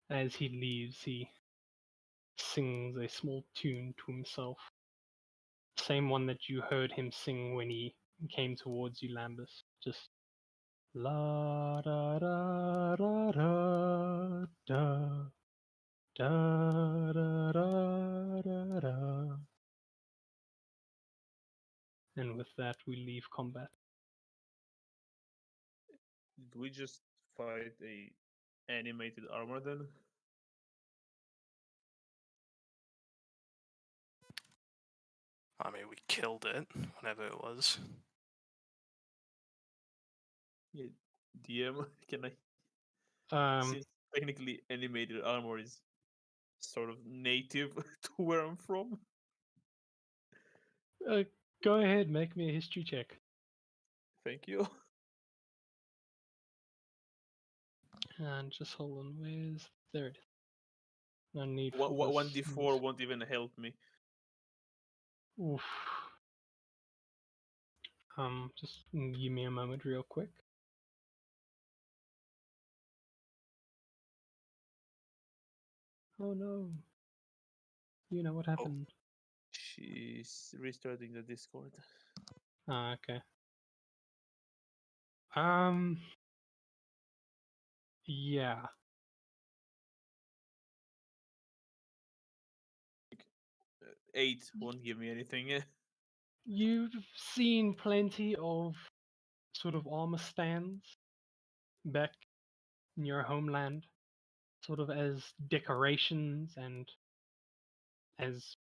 As he leaves, he sings a small tune to himself. Same one that you heard him sing when he came towards you, Lambus. Just la da da da da da da da da da da. And with that, we leave combat. Did we just fight a animated armor then? I mean, we killed it, whatever it was. Yeah, DM, can I? Since technically animated armor is sort of native to where I'm from. Go ahead, make me a history check. Thank you. And just hold on, there it is. No need for One this. D4 won't even help me. Oof. Just give me a moment real quick. Oh no. You know what happened. She's restarting the Discord. Ah, okay. Yeah. 8 won't give me anything. You've seen plenty of sort of armor stands back in your homeland, sort of as decorations and as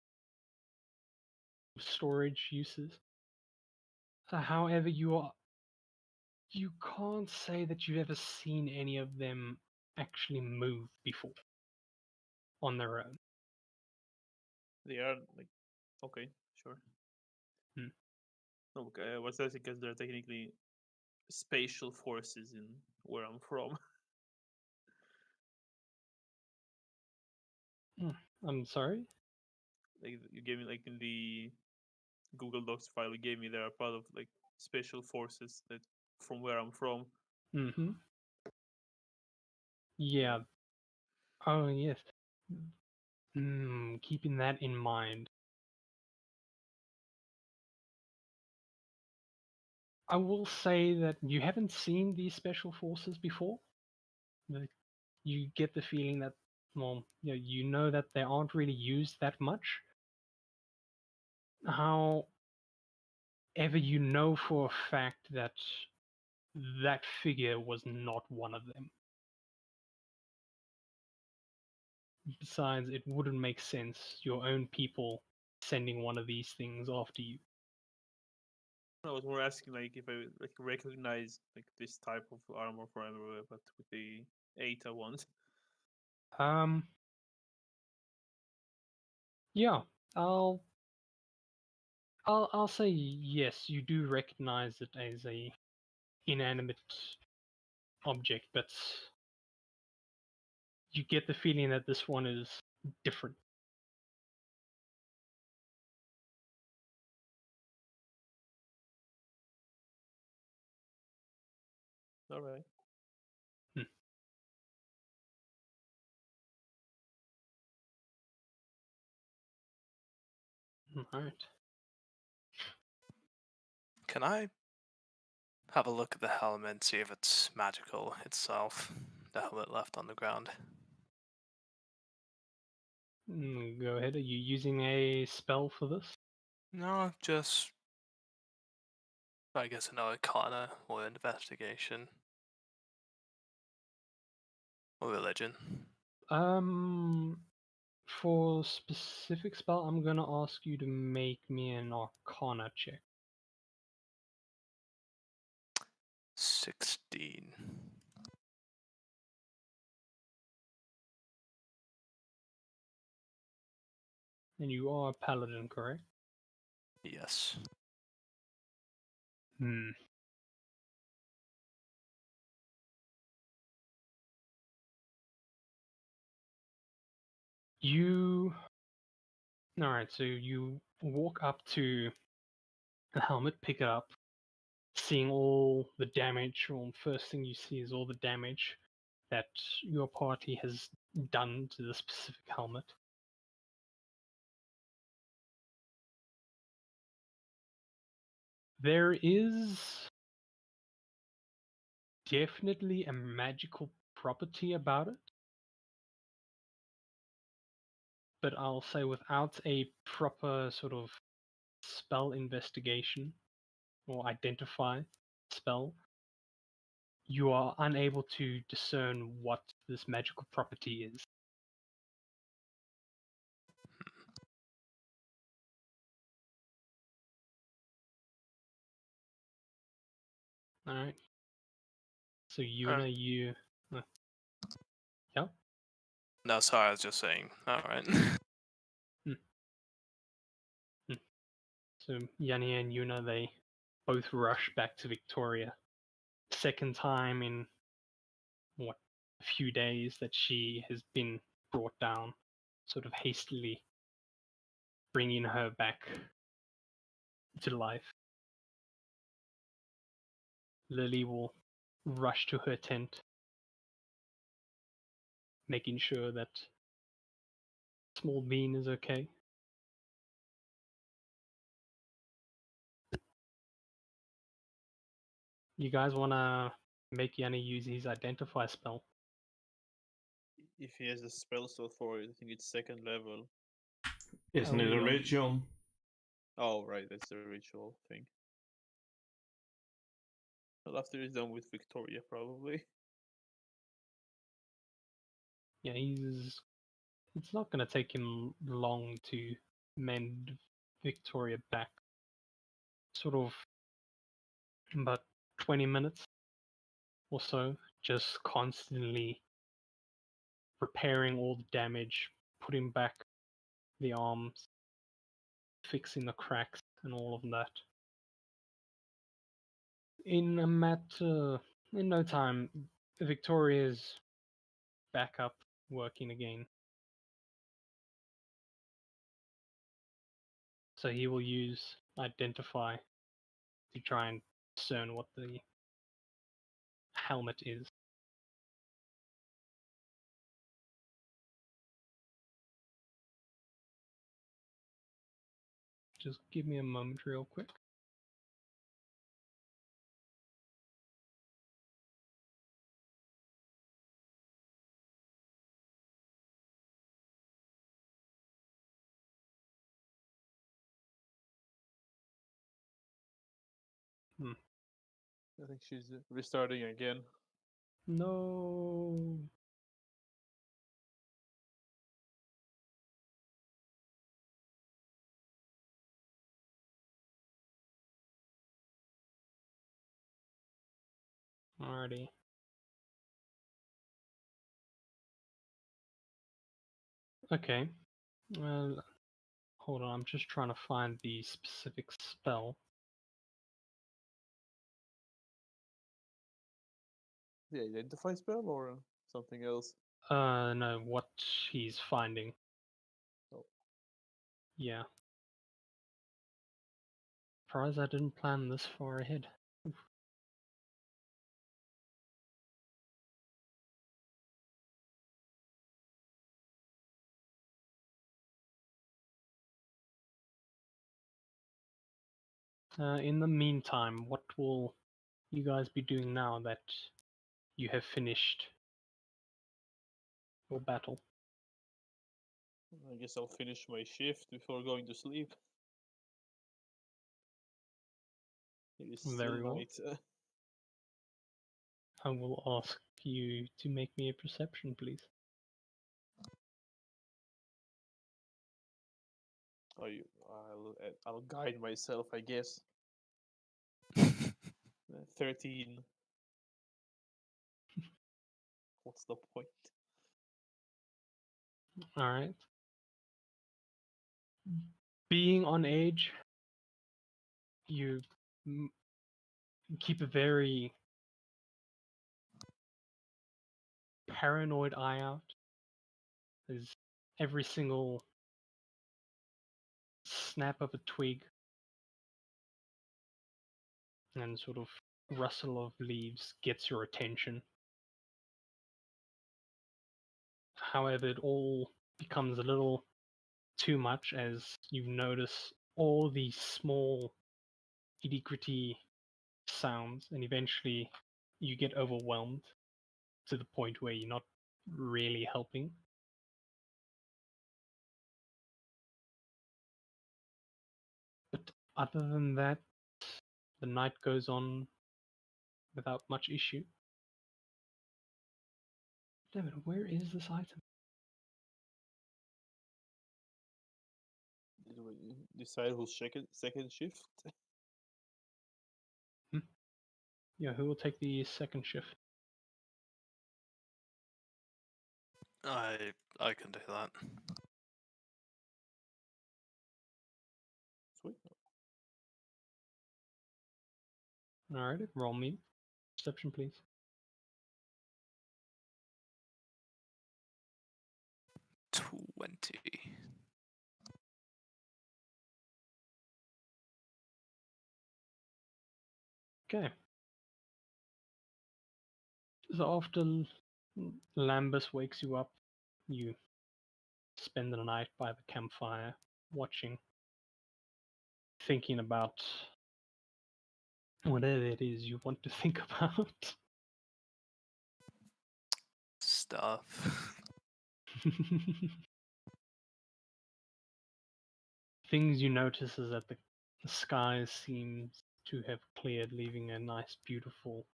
storage uses. However, you can't say that you've ever seen any of them actually move before on their own. They are like, okay, sure. Okay, I was asking because they're technically spatial forces in where I'm from. I'm sorry? Like you gave me like in the Google Docs file you gave me, they are part of like special forces that from where I'm from. Yeah. Oh, yes. Keeping that in mind, I will say that you haven't seen these special forces before. You get the feeling that, well, you know that they aren't really used that much. However, you know for a fact that that figure was not one of them. Besides, it wouldn't make sense, your own people sending one of these things after you. I was more asking like if I like recognize like this type of armor from everywhere, but with the Eta ones. Yeah, I'll say yes, you do recognize it as a inanimate object, but you get the feeling that this one is different. All right. All right. Can I have a look at the helmet and see if it's magical itself? The helmet left on the ground. Go ahead. Are you using a spell for this? No, just I guess an arcana or investigation or religion. For specific spell, I'm gonna ask you to make me an Arcana check. 16. And you are a paladin, correct? Yes. Alright, so you walk up to the helmet, pick it up, seeing all the damage, or first thing you see is all the damage that your party has done to the specific helmet. There is definitely a magical property about it, but I'll say without a proper sort of spell investigation or identify spell, you are unable to discern what this magical property is. Alright. So Yuna, you... yeah? No, sorry, I was just saying. Alright. So Yanni and Yuna, they both rush back to Victoria. Second time in, a few days that she has been brought down, sort of hastily bringing her back to life. Lily will rush to her tent, making sure that Small Bean is okay. You guys want to make Yanni use his identify spell? If he has the spell slot for it, I think it's second level. Isn't it a ritual? Oh, right, that's the ritual thing. Well, after he's done with Victoria, probably. Yeah, it's not going to take him long to mend Victoria back. Sort of about 20 minutes or so, just constantly repairing all the damage, putting back the arms, fixing the cracks and all of that. In no time, Victoria's back up working again. So he will use Identify to try and discern what the helmet is. Just give me a moment real quick. I think she's restarting again. No. Alrighty. Okay. Well, hold on. I'm just trying to find the specific spell. The identify spell or something else? No, what he's finding. Oh. Yeah. Surprised I didn't plan this far ahead. Oof. In the meantime, what will you guys be doing now that you have finished your battle? I guess I'll finish my shift before going to sleep. It is still Very well. night. I will ask you to make me a perception, please. I'll guide myself, I guess. 13. What's the point? Alright. Being on age, you keep a very paranoid eye out. There's every single snap of a twig and sort of rustle of leaves gets your attention. However, it all becomes a little too much as you notice all these small itty-gritty sounds, and eventually you get overwhelmed to the point where you're not really helping. But other than that, the night goes on without much issue. Damn it, where is this item? Did we decide who's second shift? Yeah, who will take the second shift? I can do that. Sweet. Alright, roll me. Perception, please. 20. Okay. So after Lambus wakes you up, you spend the night by the campfire, watching, thinking about whatever it is you want to think about. Stuff. Things you notice is that the sky seems to have cleared, leaving a nice, beautiful,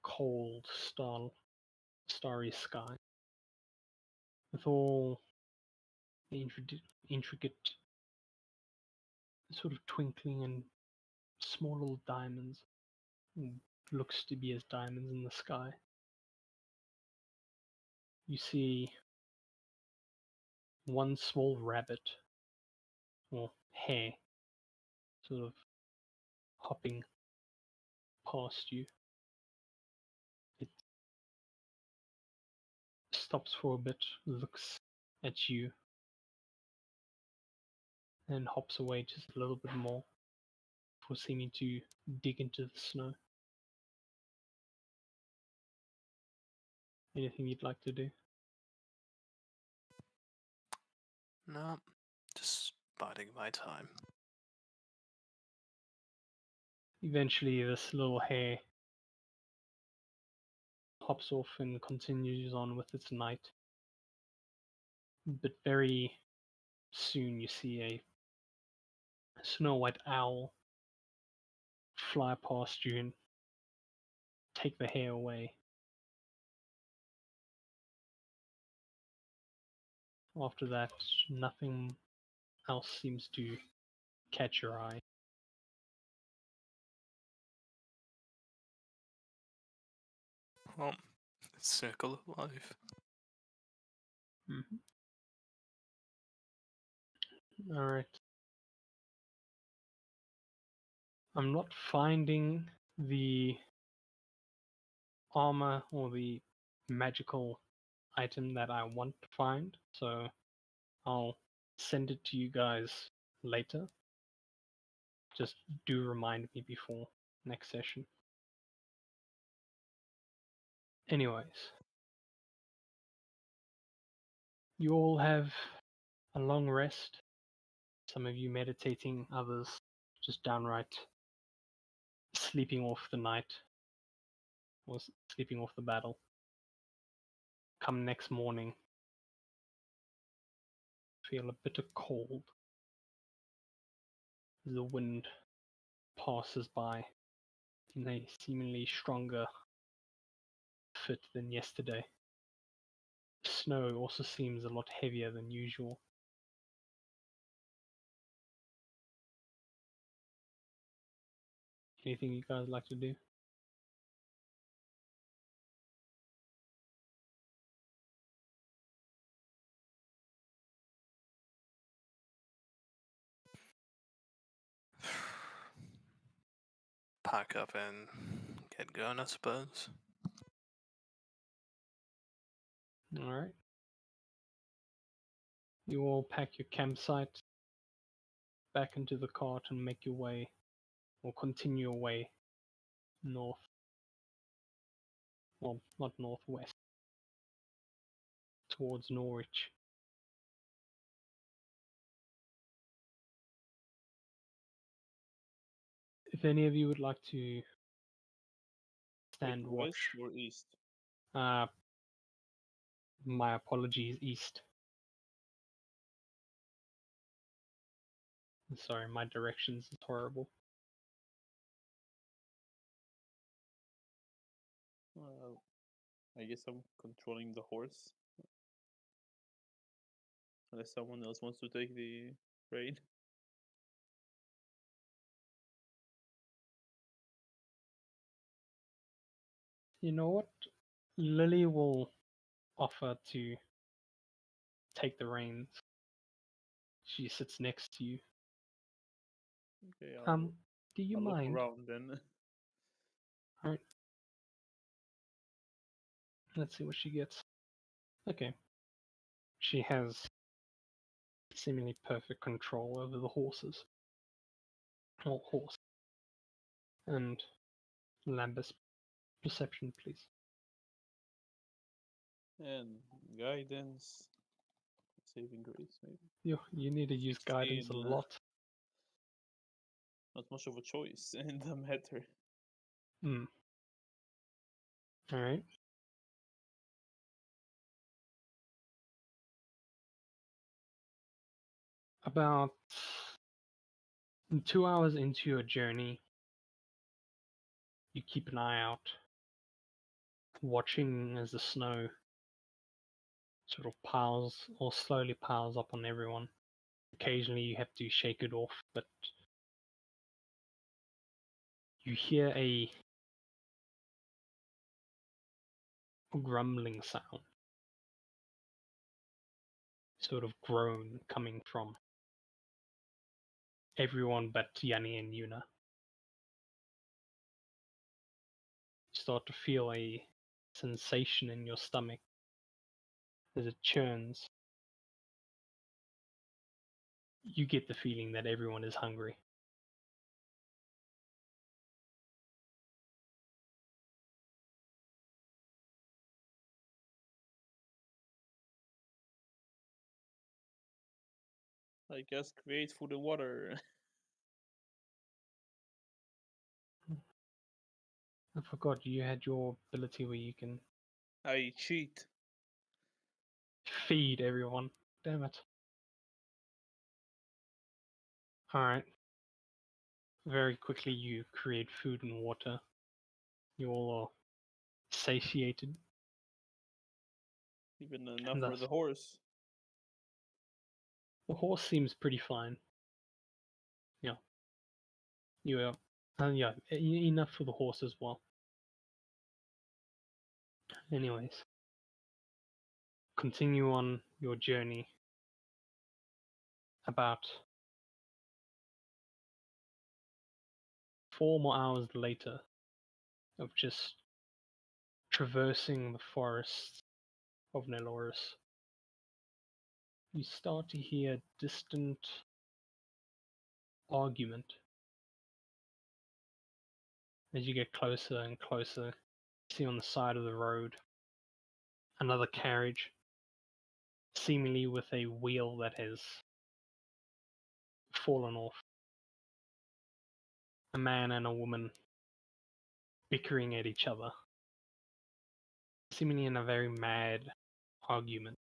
cold, starry sky with all the intricate sort of twinkling and small little diamonds. Looks to be as diamonds in the sky. You see one small rabbit or hare sort of hopping past you. It stops for a bit, looks at you, and hops away just a little bit more before seeming to dig into the snow. Anything you'd like to do? No, just biding my time. Eventually, this little hare hops off and continues on with its night. But very soon, you see a snow white owl fly past you and take the hare away. After that, nothing else seems to catch your eye. Well, circle of life. Mm-hmm. Alright. I'm not finding the armor or the magical item that I want to find, so I'll send it to you guys later. Just do remind me before next session. Anyways, you all have a long rest. Some of you meditating, others just downright sleeping off the night or sleeping off the battle. Come next morning, feel a bit of cold. The wind passes by in a seemingly stronger fit than yesterday. Snow also seems a lot heavier than usual. Anything you guys like to do? Pack up and get going, I suppose. Alright. You all pack your campsite back into the cart and make your way, or continue your way north. Well, not northwest. Towards Norwich. If any of you would like to stand watch. West or east? My apologies, east. Sorry, my directions is horrible. I guess I'm controlling the horse. Unless someone else wants to take the raid. You know what? Lily will offer to take the reins. She sits next to you. Okay, Do you I'll look mind? around then. Alright. Let's see what she gets. Okay. She has seemingly perfect control over the horses. Or horse. And Lambus, perception, please. And guidance, saving grace, maybe. You need to use guidance a 16, lot. Not much of a choice in the matter. Alright. About 2 hours into your journey, you keep an eye out, watching as the snow sort of piles or slowly piles up on everyone. Occasionally you have to shake it off, but you hear a grumbling sound, sort of groan coming from everyone but Yanni and Yuna. You start to feel a sensation in your stomach as it churns. You get the feeling that everyone is hungry. I guess create food and water. I forgot you had your ability where you can I cheat. feed everyone. Damn it. Alright. Very quickly you create food and water. You all are satiated. Even enough And for thus, the horse. the horse seems pretty fine. Yeah. Yeah. Yeah, enough for the horse as well. Anyways. Continue on your journey. About 4 more hours later of just traversing the forests of Neloris, you start to hear distant argument. As you get closer and closer, you see on the side of the road another carriage, seemingly with a wheel that has fallen off. A man and a woman bickering at each other, seemingly in a very mad argument.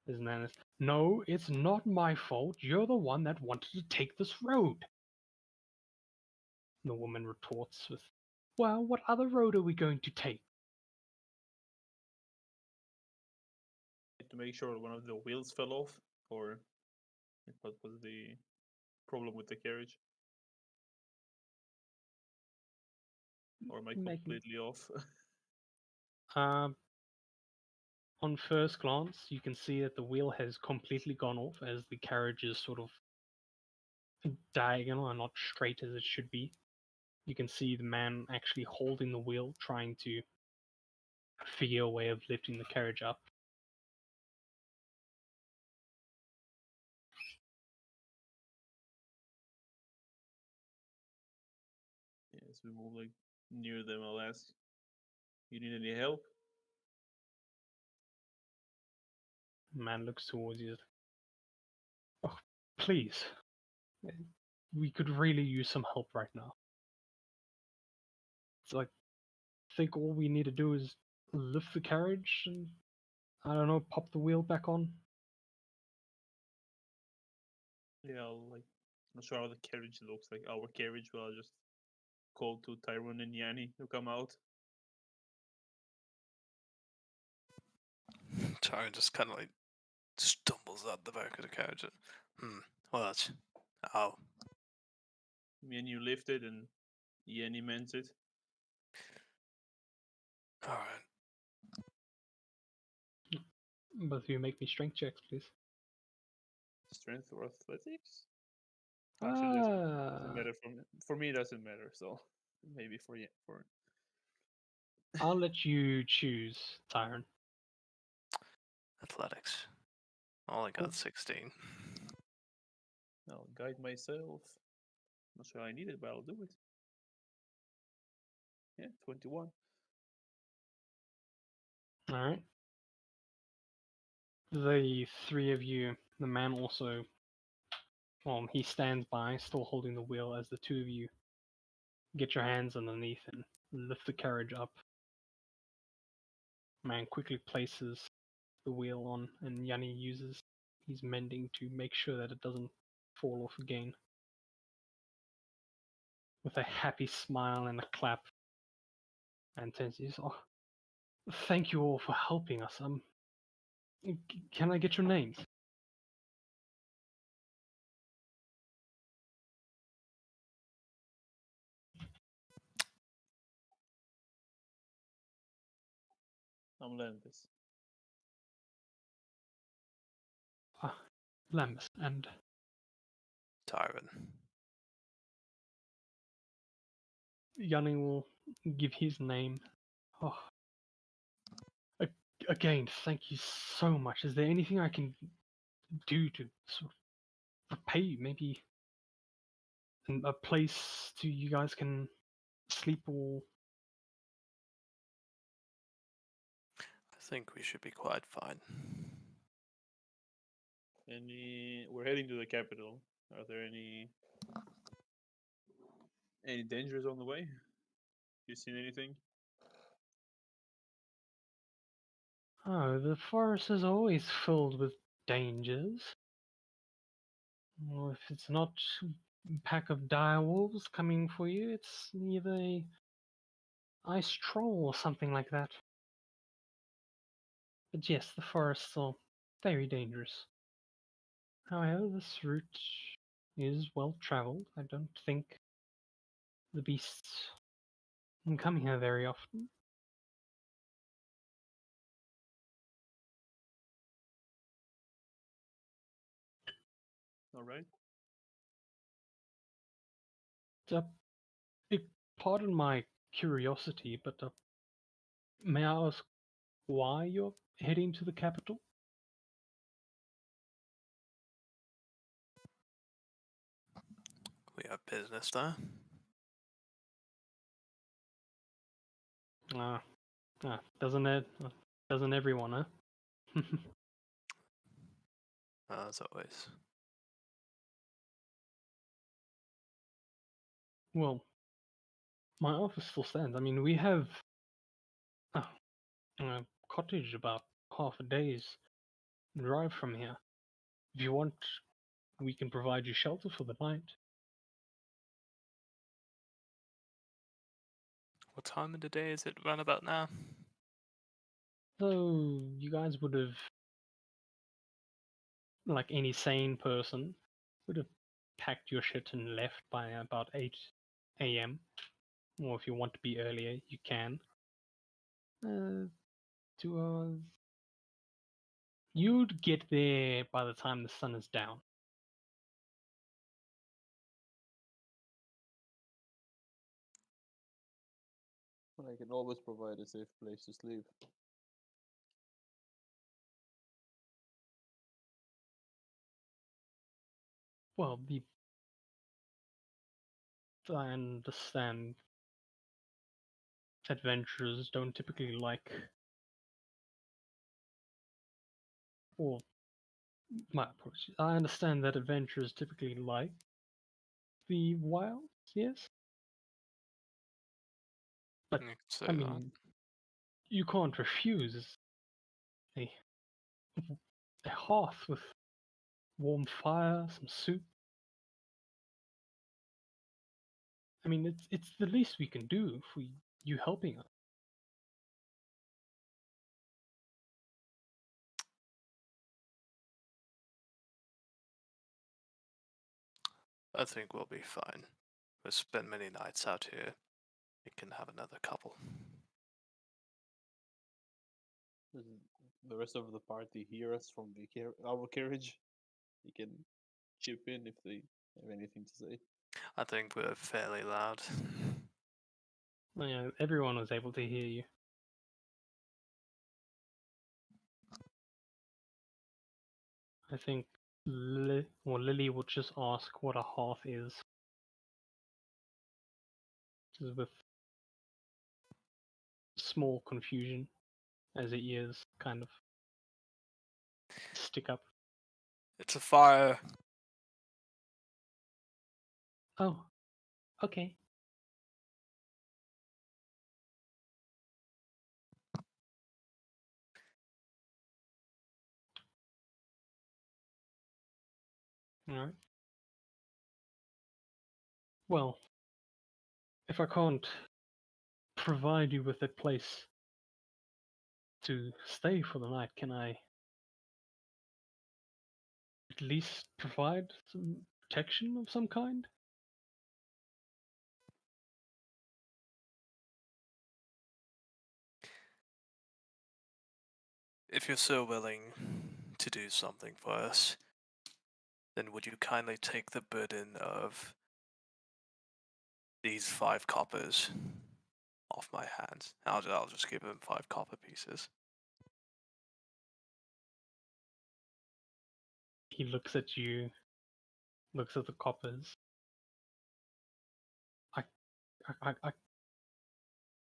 His man is, no, it's not my fault. You're the one that wanted to take this road. The woman retorts with, well, what other road are we going to take? To make sure one of the wheels fell off, or what was the problem with the carriage? Or am I completely off? On first glance, you can see that the wheel has completely gone off as the carriage is sort of diagonal and not straight as it should be. You can see the man actually holding the wheel, trying to figure a way of lifting the carriage up. As we move like near them, I'll ask, you need any help? The man looks towards you. Oh, please. We could really use some help right now. It's like, I think all we need to do is lift the carriage and, I don't know, pop the wheel back on. Yeah, I'm not sure how the carriage looks like. Our carriage, well, I'll just call to Tyrone and Yanni to come out. Tyrone just kind of like stumbles out the back of the carriage. What? Oh. Me and you lift it, and Yanni mends it. Alright. Both of you make me strength checks, please. Strength or athletics? Actually, doesn't matter for me. For me, it doesn't matter. So maybe for you. I'll let you choose, Tyrone. Athletics. Only got 16. I'll guide myself. Not sure I need it, but I'll do it. Yeah, 21. Alright. The three of you, the man also, well, he stands by, still holding the wheel, as the two of you get your hands underneath and lift the carriage up. Man quickly places the wheel on, and Yanni uses his mending to make sure that it doesn't fall off again. With a happy smile and a clap, and says, "Oh, thank you all for helping us. Can I get your names?" I'm Landis. Lambus and Tyrone. Yanni will give his name. Oh, again, thank you so much. Is there anything I can do to sort of repay you? Maybe a place to you guys can sleep or... I think we should be quite fine. We're heading to the capital. Are there any dangers on the way? You seen anything? Oh, the forest is always filled with dangers. Well, if it's not a pack of dire wolves coming for you, it's either a ice troll or something like that. But yes, the forests are very dangerous. However, this route is well traveled. I don't think the beasts come here very often. All right. Pardon my curiosity, but may I ask why you're heading to the capital? We have business there. Doesn't it? Doesn't everyone, huh? As always. Well, my office still stands. I mean, we have a cottage about half a day's drive from here. If you want, we can provide you shelter for the night. What time of the day is it round about now? So, you guys would have, like any sane person, would have packed your shit and left by about 8 a.m. Or if you want to be earlier, you can. 2 hours. You'd get there by the time the sun is down. I can always provide a safe place to sleep. Well, I understand adventurers don't typically like, or my apologies. I understand that adventurers typically like the wilds, yes? But, I mean, you can't refuse a hearth with warm fire, some soup. I mean, it's the least we can do for you helping us. I think we'll be fine. We've spent many nights out here. We can have another couple. Does the rest of the party hear us from our carriage? You can chip in if they have anything to say. I think we're fairly loud. Yeah, everyone was able to hear you. I think Lily would just ask what a hearth is. Just with small confusion as the ears kind of stick up. It's a fire. Oh, okay. Alright. Well, if I can't provide you with a place to stay for the night, can I at least provide some protection of some kind? If you're so willing to do something for us, then would you kindly take the burden of these 5 coppers off my hands? I'll just give him 5 copper pieces. He looks at you, looks at the coppers. I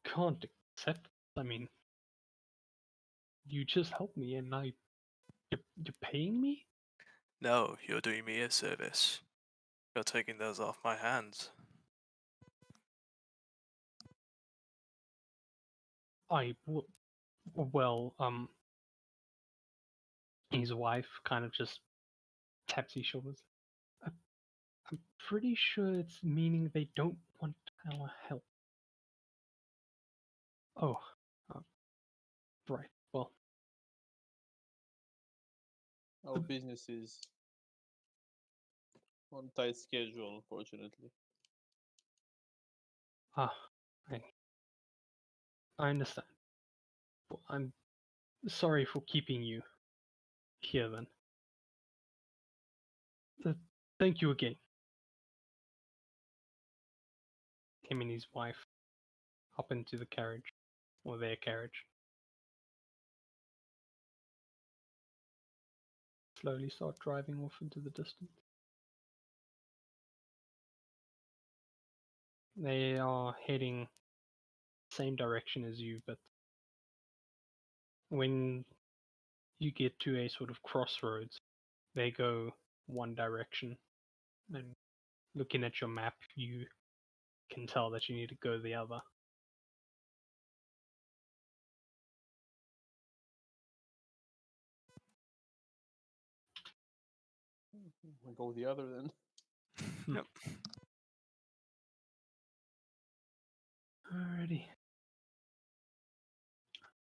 can't accept. I mean, you just helped me, and you're paying me? No, you're doing me a service. You're taking those off my hands. His wife kind of just taps his shoulders. I'm pretty sure it's meaning they don't want our help. Oh, right. Well, Our business is on tight schedule, unfortunately. I understand. Well, I'm sorry for keeping you here then. Thank you again. Him and his wife hop into the carriage, or their carriage. Slowly start driving off into the distance. They are heading same direction as you, but when you get to a sort of crossroads, they go one direction, and looking at your map, you can tell that you need to go the other. We go the other then. Yep. Alrighty.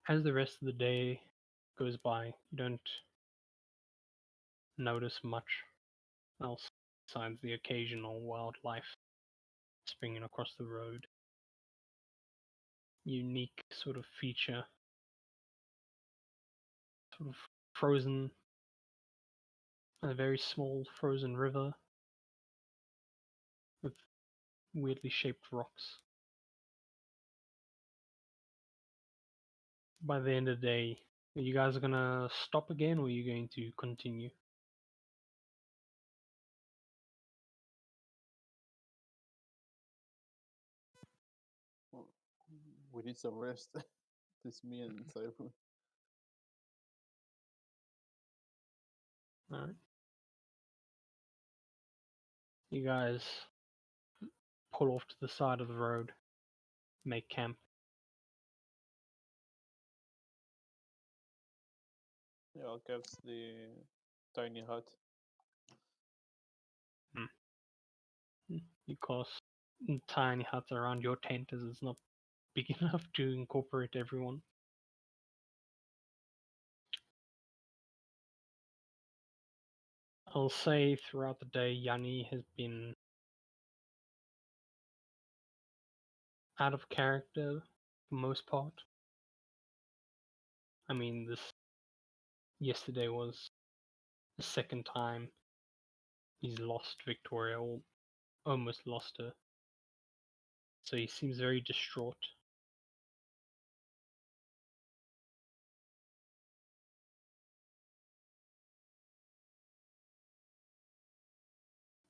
As the rest of the day goes by, you don't notice much else besides the occasional wildlife springing across the road. Unique sort of feature. Sort of frozen, a very small frozen river with weirdly shaped rocks. By the end of the day, are you guys gonna stop again, or are you going to continue? We need some rest. This me and Cypher. Alright. You guys pull off to the side of the road, make camp. Yeah, I'll catch the tiny hut. Because tiny huts around your tent as it's not big enough to incorporate everyone. I'll say throughout the day, Yanni has been out of character for most part. I mean, yesterday was the second time he's lost Victoria, or almost lost her. So he seems very distraught.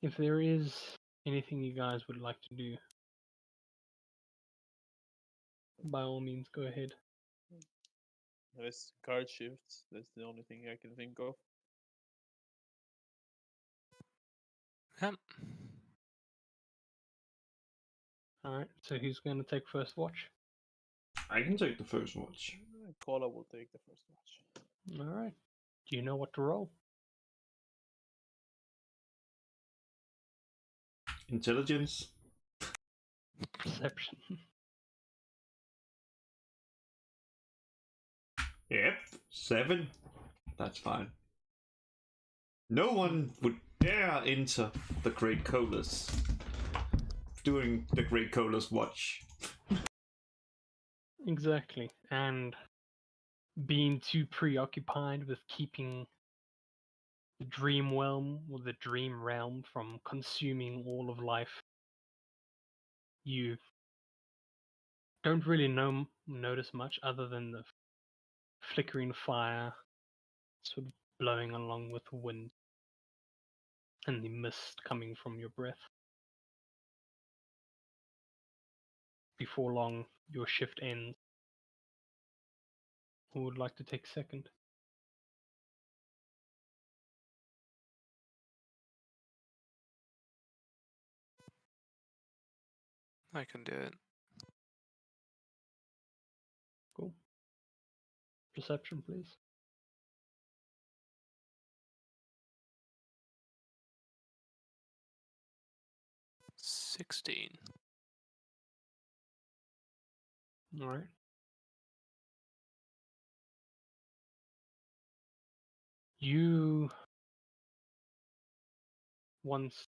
If there is anything you guys would like to do, by all means, go ahead. There's guard shifts. That's the only thing I can think of. Yep. Alright, so who's going to take first watch? I can take the first watch. Kola will take the first watch. Alright. Do you know what to roll? Intelligence. Perception. Yep, 7. That's fine. No one would dare enter the Great Colas during the Great Colas watch. Exactly. And being too preoccupied with keeping the dream realm, or the dream realm, from consuming all of life, you don't really notice much other than the flickering fire sort of blowing along with the wind and the mist coming from your breath. Before long, your shift ends. Who would like to take second? I can do it. Cool. Perception, please. $16. All right. You, once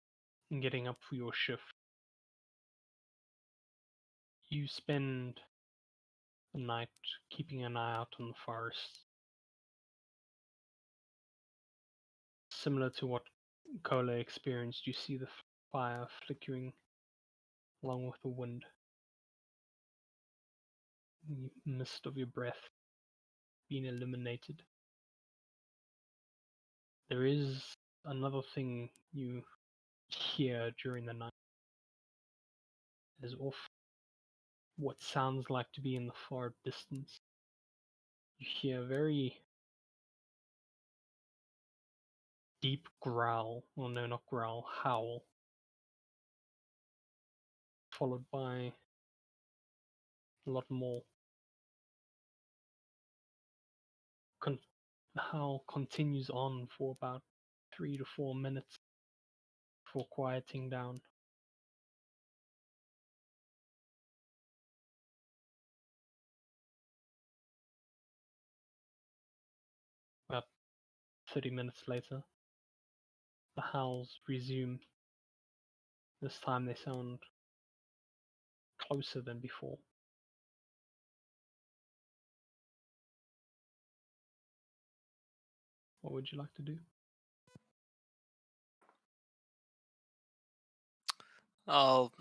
getting up for your shift, you spend the night keeping an eye out on the forest. Similar to what Kola experienced, you see the fire flickering along with the wind. The mist of your breath being eliminated. There is another thing you hear during the night. Is off what sounds like to be in the far distance. You hear a very deep growl, or no, not growl, howl, followed by a lot more. The howl continues on for about 3 to 4 minutes before quieting down. About 30 minutes later, the howls resume. This time they sound closer than before. What would you like to do? I'll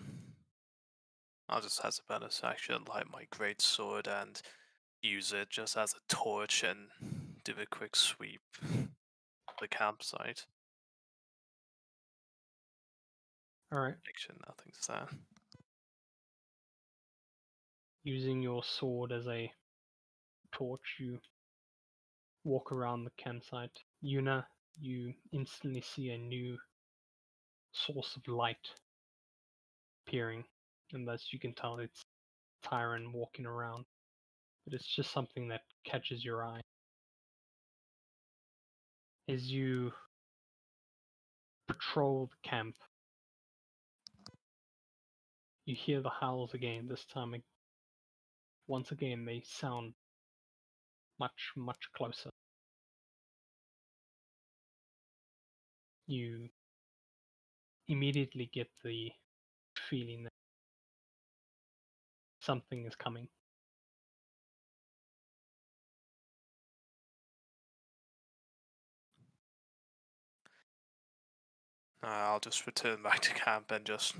just as a bonus action light my great sword and use it just as a torch and do a quick sweep of the campsite. Alright. Make sure nothing's there. Using your sword as a torch, you walk around the campsite. Yuna, you instantly see a new source of light appearing, and thus you can tell it's Tyron walking around. But it's just something that catches your eye. As you patrol the camp, you hear the howls again. This time, once again, they sound much, much closer. You immediately get the feeling that something is coming. I'll just return back to camp and just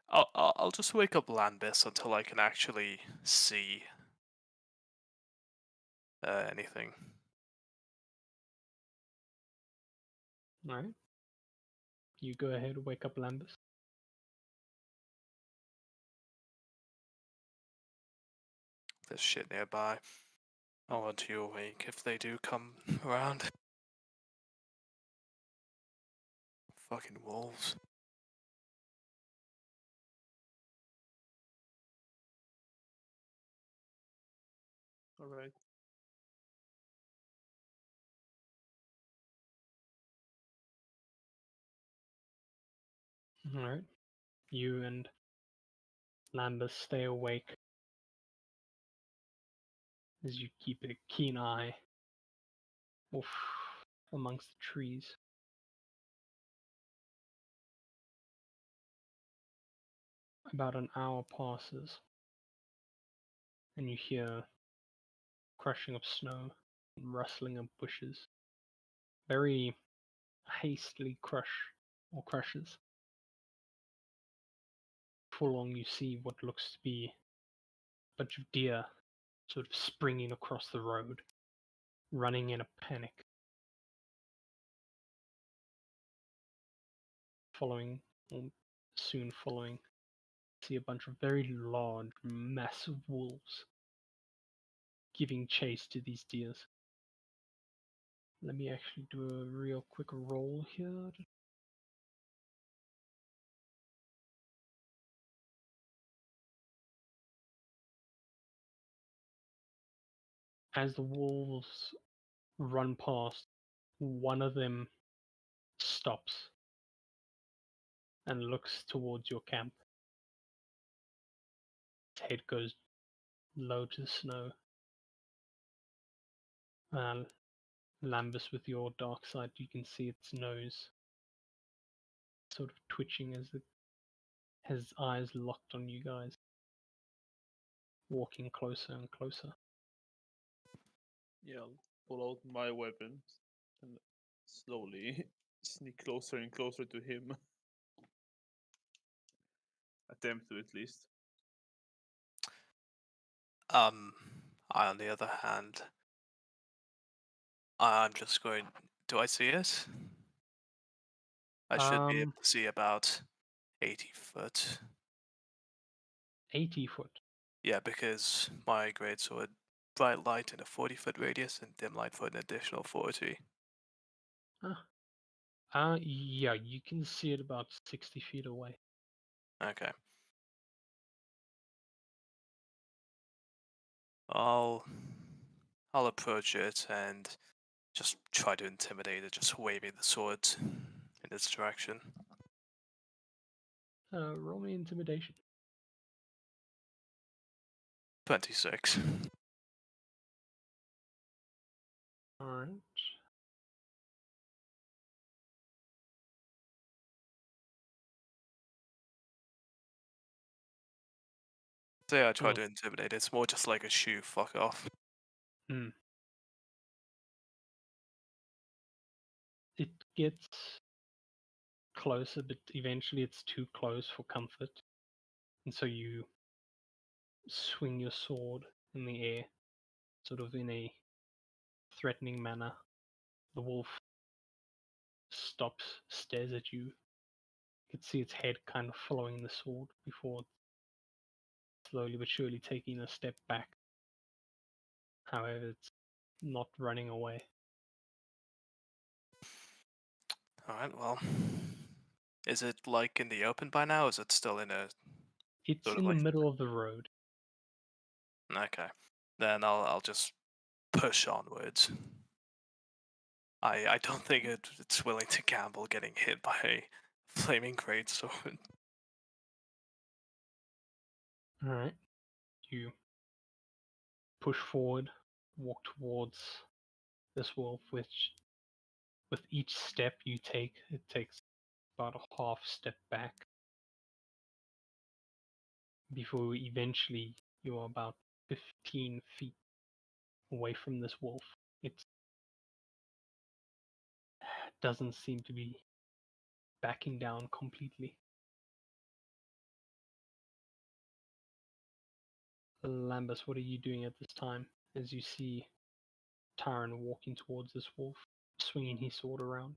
I'll just wake up Landis until I can actually see anything. Alright. You go ahead and wake up Landis. There's shit nearby. I want you awake if they do come around. Fucking wolves. Alright. Alright. You and Lambus stay awake as you keep a keen eye off amongst the trees. About an hour passes, and you hear crushing of snow and rustling of bushes. Very hastily crushes. Before long, you see what looks to be a bunch of deer sort of springing across the road, running in a panic. Soon following, see a bunch of very large, massive wolves giving chase to these deers. Let me actually do a real quick roll here. As the wolves run past, one of them stops and looks towards your camp. Its head goes low to the snow. Lambus, with your dark sight, you can see its nose sort of twitching as it has eyes locked on you guys, walking closer and closer. Yeah, I'll pull out my weapons and slowly sneak closer and closer to him. Attempt to, at least. I, on the other hand, I'm just going. Do I see it? I should be able to see about 80 foot. 80 foot. Yeah, because my greatsword bright light in a 40-foot radius and dim light for an additional 40. Yeah, you can see it about 60 feet away. Okay. I'll approach it and just try to intimidate it, just waving the sword in its direction. Roll me intimidation. 26. Alright. Say I try to intimidate, it's more just like a shoo, fuck off. It gets closer, but eventually it's too close for comfort. And so you swing your sword in the air, sort of in a threatening manner. The wolf stops, stares at you. You can see its head kind of following the sword before slowly but surely taking a step back. However, it's not running away. Alright, well. Is it like in the open by now? Or is it still in a... It's in the middle of the road. Okay. Then I'll just push onwards. I don't think it's willing to gamble getting hit by a flaming greatsword. Alright. You push forward, walk towards this wolf, which with each step you take, it takes about a half step back before eventually you're about 15 feet away from this wolf. It doesn't seem to be backing down completely. Lambus, what are you doing at this time as you see Tyron walking towards this wolf, swinging his sword around?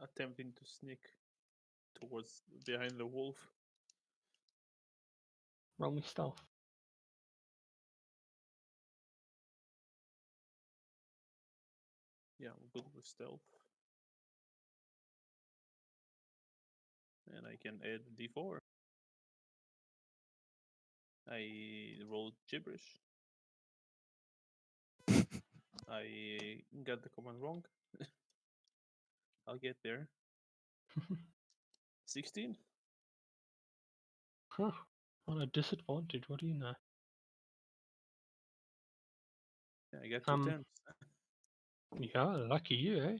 Attempting to sneak towards behind the wolf. Roll me stealth. Yeah, I'm good with stealth. And I can add D4. I rolled gibberish. I got the command wrong. I'll get there. 16? Huh. On a disadvantage, what do you know? Yeah, I got 2 10s. Yeah, lucky you, eh?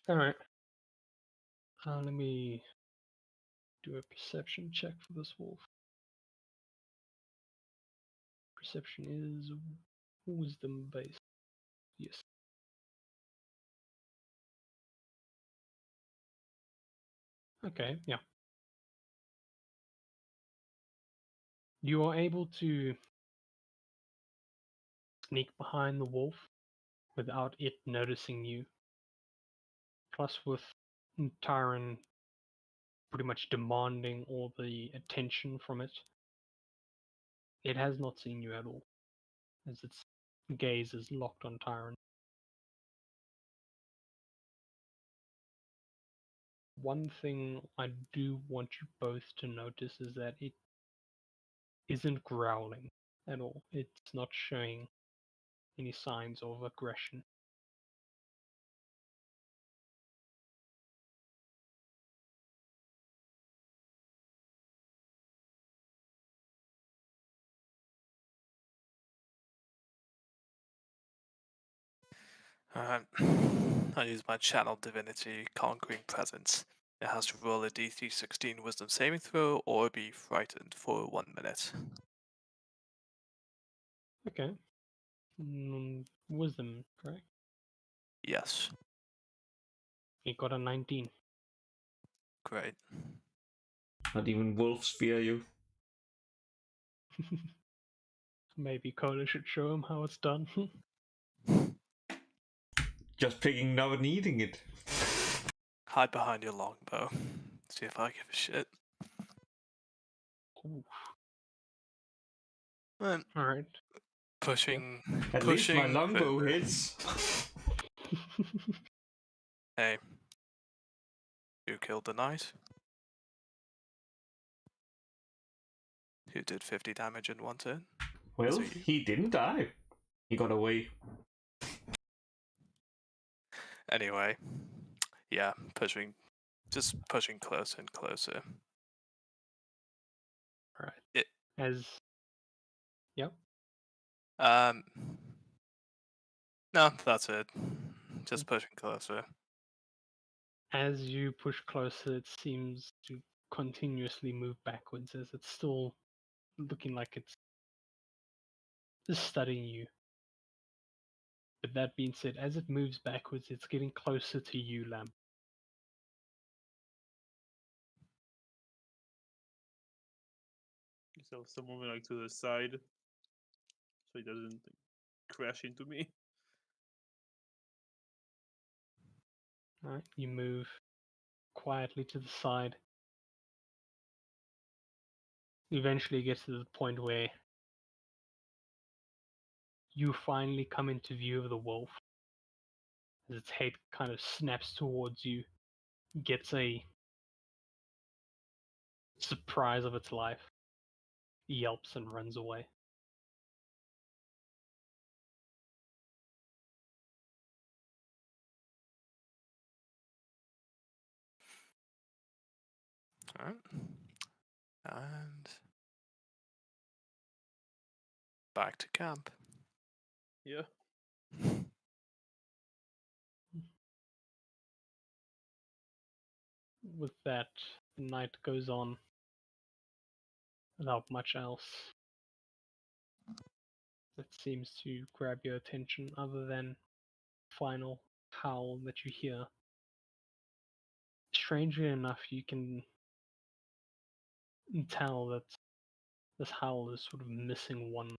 Alright. Let me do a perception check for this wolf. Perception is wisdom based. Yes. Okay, yeah. You are able to sneak behind the wolf without it noticing you. Plus, with Tyron pretty much demanding all the attention from it, it has not seen you at all, as its gaze is locked on Tyron. One thing I do want you both to notice is that it isn't growling at all. It's not showing any signs of aggression. Alright. I use my channel divinity conquering presence. It has to roll a DC 16 wisdom saving throw or be frightened for 1 minute. Okay. Wisdom, correct? Yes. He got a 19. Great. Not even wolves fear you. Maybe Cola should show him how it's done. Just picking it up and eating it. Hide behind your longbow. See if I give a shit. Ooh. And Alright. pushing. At least my longbow hits. Hey. Who killed the knight? Who did 50 damage in one turn? Well, he didn't die. He got away. Anyway, yeah, just pushing closer and closer. Alright. Yep. No, that's it. Just pushing closer. As you push closer, it seems to continuously move backwards, as it's still looking like it's just studying you. But that being said, as it moves backwards, it's getting closer to you, Lamb. He's also moving like to the side, so he doesn't crash into me. Alright, you move quietly to the side. You eventually get to the point where you finally come into view of the wolf. As its head kind of snaps towards you, gets a surprise of its life, yelps and runs away. Alright. And back to camp. Yeah. With that, the night goes on without much else that seems to grab your attention other than final howl that you hear. Strangely enough, you can tell that this howl is sort of missing one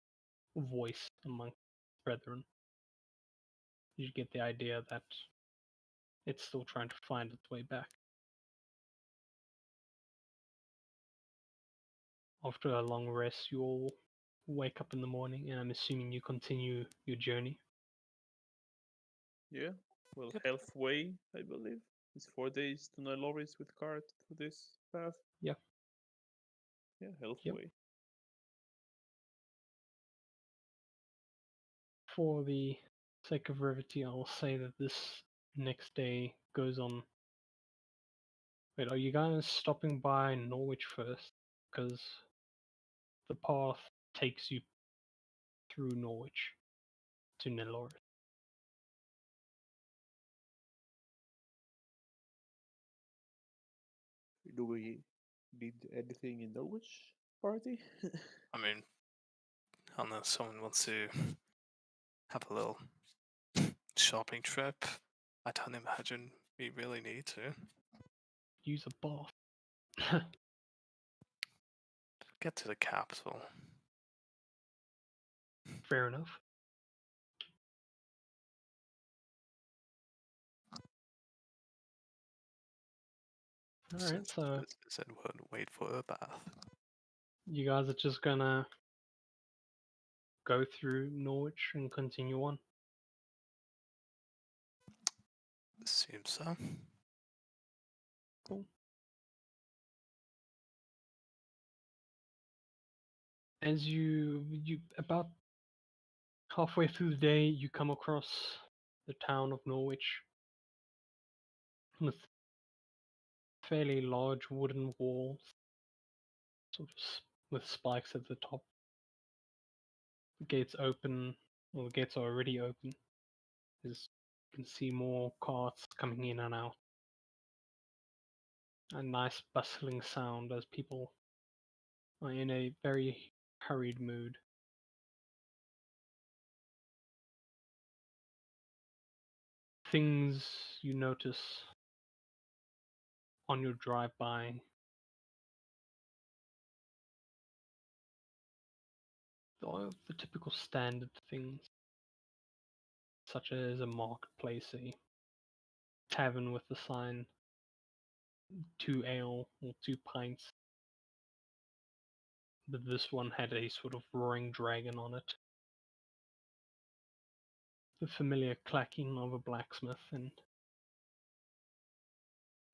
voice among brethren. You get the idea that it's still trying to find its way back. After a long rest, you all wake up in the morning, and I'm assuming you continue your journey. Yeah. Well, halfway, I believe. It's 4 days to Nyloris with cart for this path. Yep. Yeah, halfway. Yep. For the sake of brevity, I'll say that this next day goes on. Wait, are you guys stopping by Norwich first? Because the path takes you through Norwich to Nyloris. Do we need anything in Norwich party? I mean, unless someone wants to have a little shopping trip, I don't imagine we really need to. Use a bath. Get to the capital. Fair enough. Alright, so Said won't wait for a bath. you guys are just gonna go through Norwich and continue on. Seems so. Cool. As you about halfway through the day, you come across the town of Norwich with fairly large wooden walls, sort of with spikes at the top. The gates open, well, the gates are already open. You can see more carts coming in and out. A nice bustling sound as people are in a very hurried mood. Things you notice on your drive by. The typical standard things, such as a marketplace, a tavern with the sign 2 ale or 2 pints. But this one had a sort of roaring dragon on it. The familiar clacking of a blacksmith, and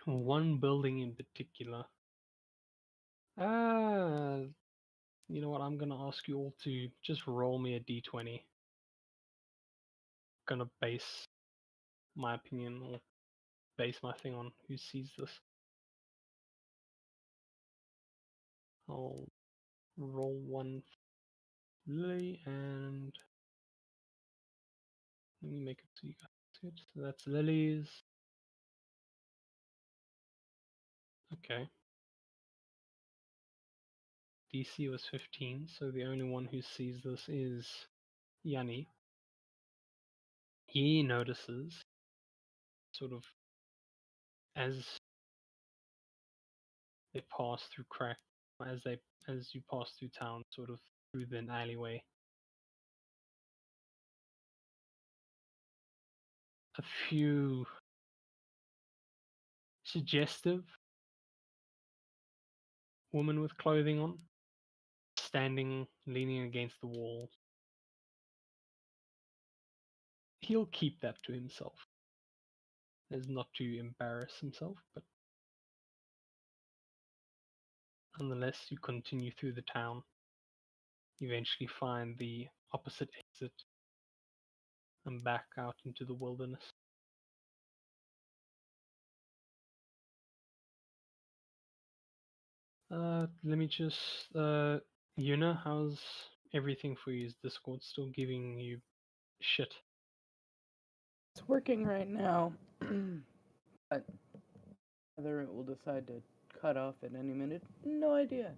one building in particular. You know what? I'm gonna ask you all to just roll me a d20. Gonna base my opinion or base my thing on who sees this. I'll roll one for Lily, and let me make it so you guys see it. So that's Lily's. Okay. DC was 15, so the only one who sees this is Yanni. He notices, sort of, as they pass through as you pass through town, sort of through an alleyway, a few suggestive women with clothing on, standing, leaning against the wall. He'll keep that to himself, as not to embarrass himself, but nonetheless, you continue through the town. You eventually find the opposite exit and back out into the wilderness. Let me just, Yuna, how's everything for you? Is Discord still giving you shit? It's working right now, but whether it will decide to cut off at any minute, no idea.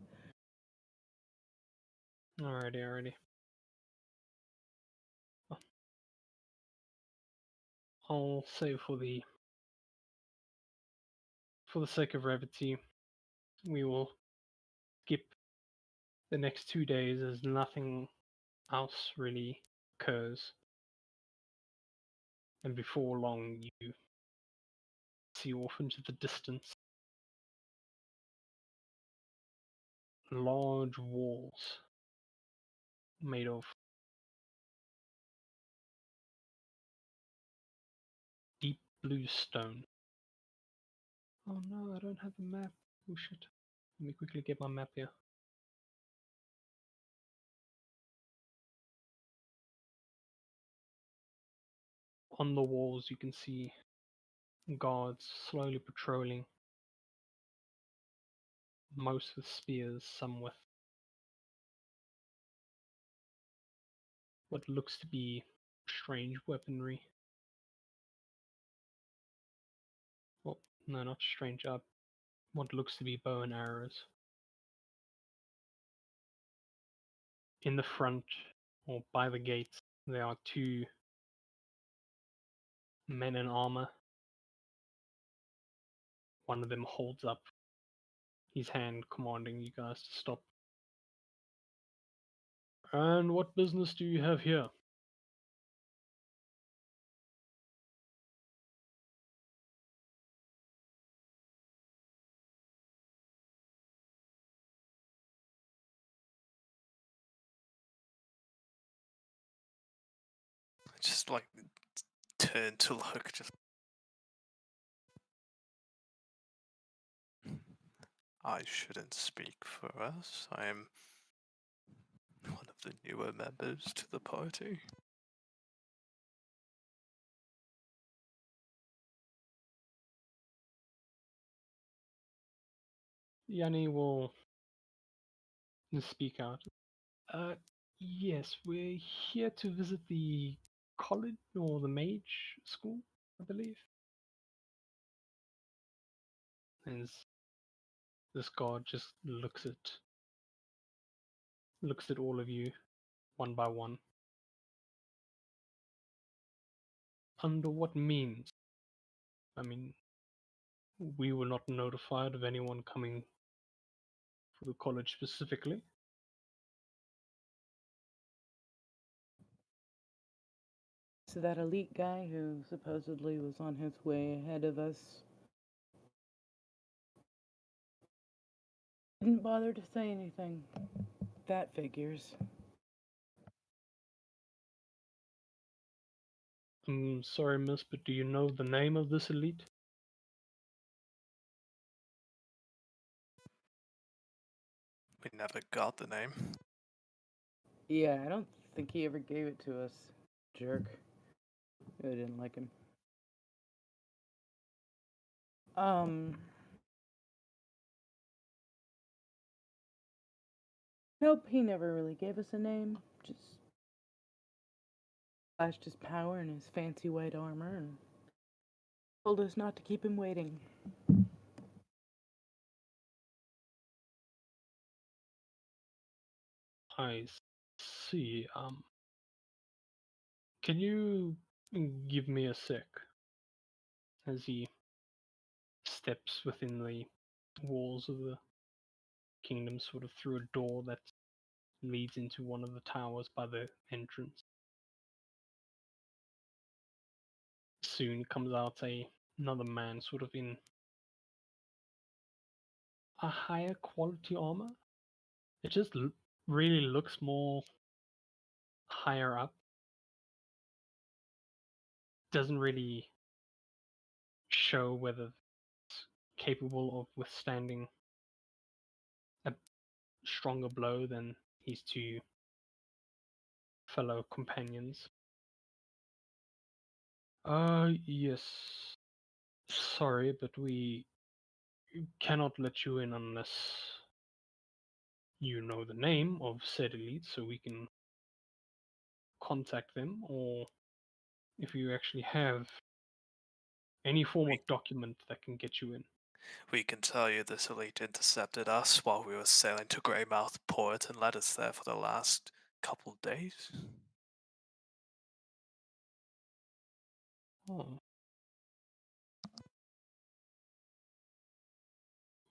Alrighty. I'll say for the sake of brevity, we will skip the next 2 days as nothing else really occurs. And before long, you see off into the distance large walls made of deep blue stone. Oh no, I don't have a map. Oh shit. Let me quickly get my map here. On the walls you can see guards slowly patrolling, most with spears, some with what looks to be strange weaponry. Well, no, not strange, what looks to be bow and arrows. In the front, or by the gates, there are 2 men in armor. One of them holds up his hand, commanding you guys to stop. And what business do you have here? Just like turn to look, just. I shouldn't speak for us. I'm the newer members to the party. Yanni will speak out. Yes, we're here to visit the college or the mage school, I believe. And this guard just looks at all of you one by one. Under what means? I mean, we were not notified of anyone coming for the college specifically. So that elite guy who supposedly was on his way ahead of us didn't bother to say anything. That figures. I'm sorry, miss, but do you know the name of this elite? We never got the name. Yeah, I don't think he ever gave it to us. Jerk. I didn't like him. Nope, he never really gave us a name. Just flashed his power in his fancy white armor and told us not to keep him waiting. I see. Can you give me a sec? As he steps within the walls of the kingdom, sort of through a door that leads into one of the towers by the entrance. Soon comes out another man, sort of in a higher quality armor. It just really looks more higher up. Doesn't really show whether it's capable of withstanding a stronger blow than his two fellow companions. Yes. Sorry, but we cannot let you in unless you know the name of said elite so we can contact them, or if you actually have any form of document that can get you in. We can tell you this elite intercepted us while we were sailing to Greymouth Port and led us there for the last couple days. Oh.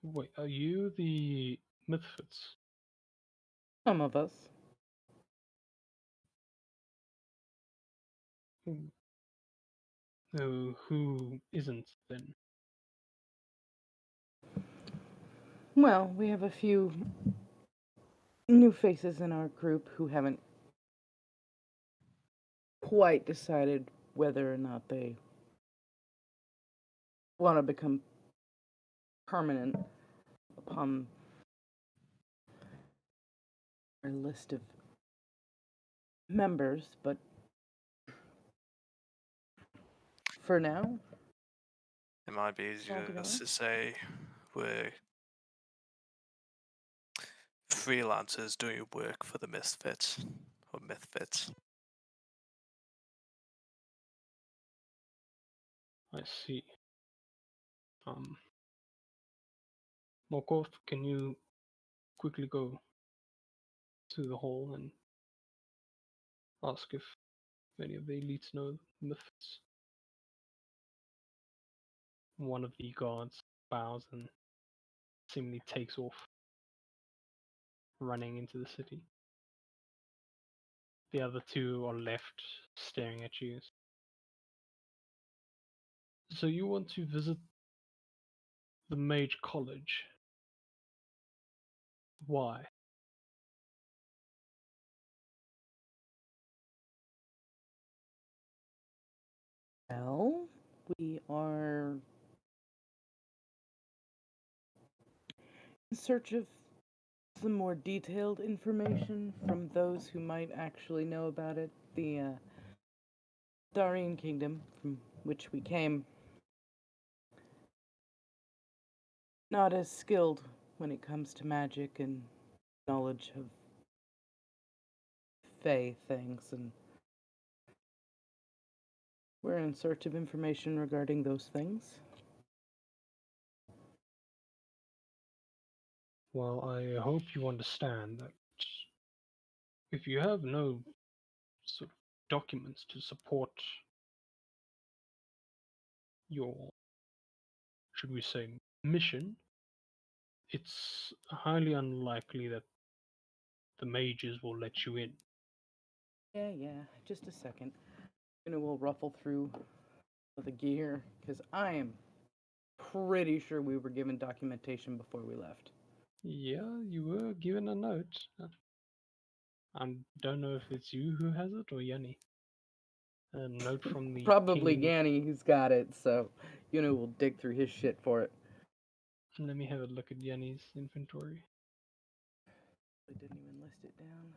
Wait, are you the Mythfits? Some of us. Who isn't then? Well, we have a few new faces in our group who haven't quite decided whether or not they want to become permanent upon our list of members, but for now, It might be easier just to say we're freelancers doing work for the Misfits or Mythfits. I see. Morgoth, can you quickly go to the hall and ask if any of the elites know Myths? One of the guards bows and seemingly takes off, running into the city. The other two are left, staring at you. So you want to visit the Mage College? Why? well, we are in search of some more detailed information from those who might actually know about it. The Darien Kingdom, from which we came, not as skilled when it comes to magic and knowledge of Fae things, and we're in search of information regarding those things. Well, I hope you understand that if you have no sort of documents to support your, should we say, mission, it's highly unlikely that the mages will let you in. Yeah, just a second. We'll ruffle through the gear, because I am pretty sure we were given documentation before we left. Yeah, you were given a note. I don't know if it's you who has it or Yanni. A note from the Probably king. Yanni who's got it, so will dig through his shit for it. Let me have a look at Yanni's inventory. I didn't even list it down.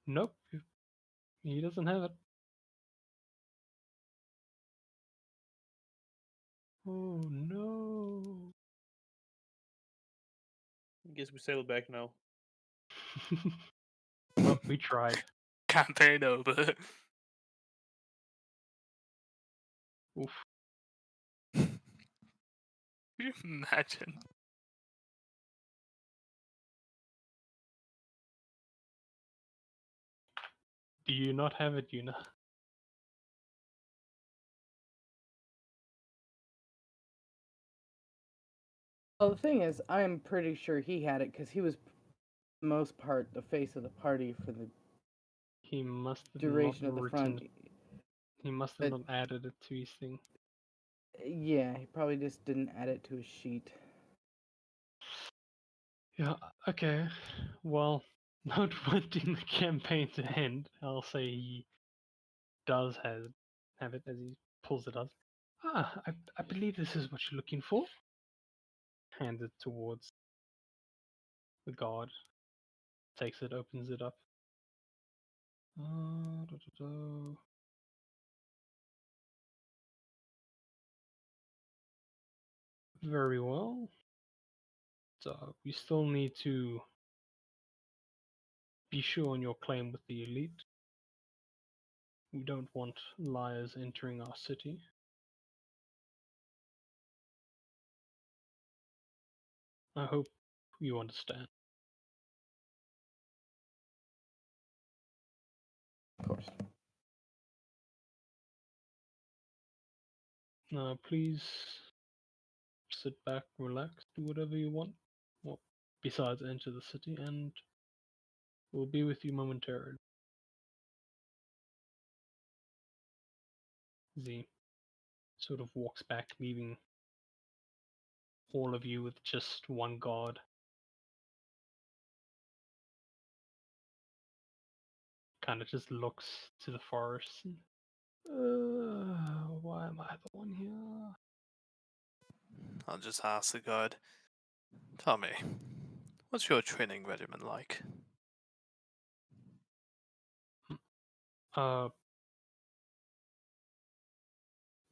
Nope. He doesn't have it. Oh no. I guess we sail back now. Well, we tried. Campaign over. Oof. Can you imagine? Do you not have it, Yuna? Well, the thing is, I'm pretty sure he had it because he was, for the most part, the face of the party for the He must have duration not of the written front. it. He must have not added it to his thing. Yeah, he probably just didn't add it to his sheet. Yeah, okay. Well, not wanting the campaign to end, I'll say he does have it as he pulls it up. I believe this is what you're looking for. Hands it towards the guard. Takes it, opens it up. Very well. So we still need to be sure on your claim with the elite. We don't want liars entering our city. I hope you understand. Of course. Now, please sit back, relax, do whatever you want. Well, besides enter the city, and we'll be with you momentarily. Z sort of walks back, leaving all of you with just one guard. Kind of just looks to the forest. And, why am I the one here? I'll just ask the guard. Tell me, what's your training regimen like?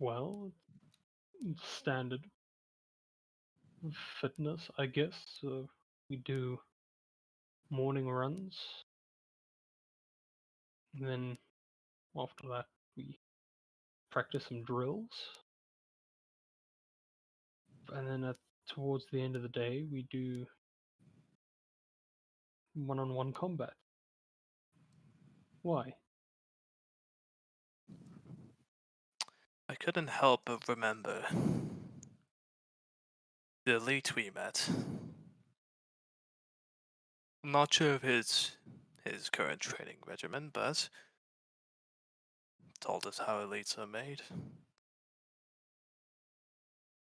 Well, standard fitness, I guess. So we do morning runs, and then after that we practice some drills, and then towards the end of the day we do one-on-one combat. Why? I couldn't help but remember the elite we met. I'm not sure of his current training regimen, but told us how elites are made.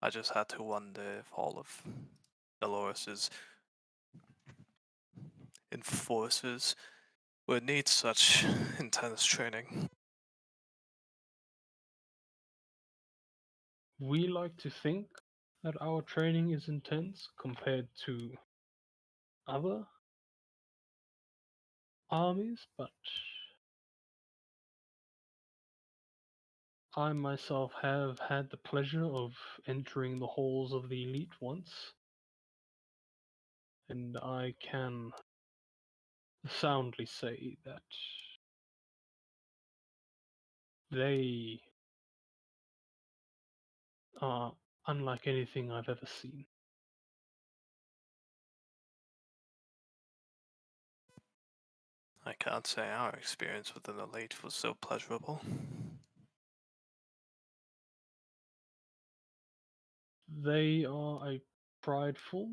I just had to wonder if all of Dolores' enforcers would need such intense training. We like to think that our training is intense compared to other armies, but I myself have had the pleasure of entering the halls of the elite once, and I can soundly say that they are unlike anything I've ever seen. I can't say our experience with an elite was so pleasurable. They are a prideful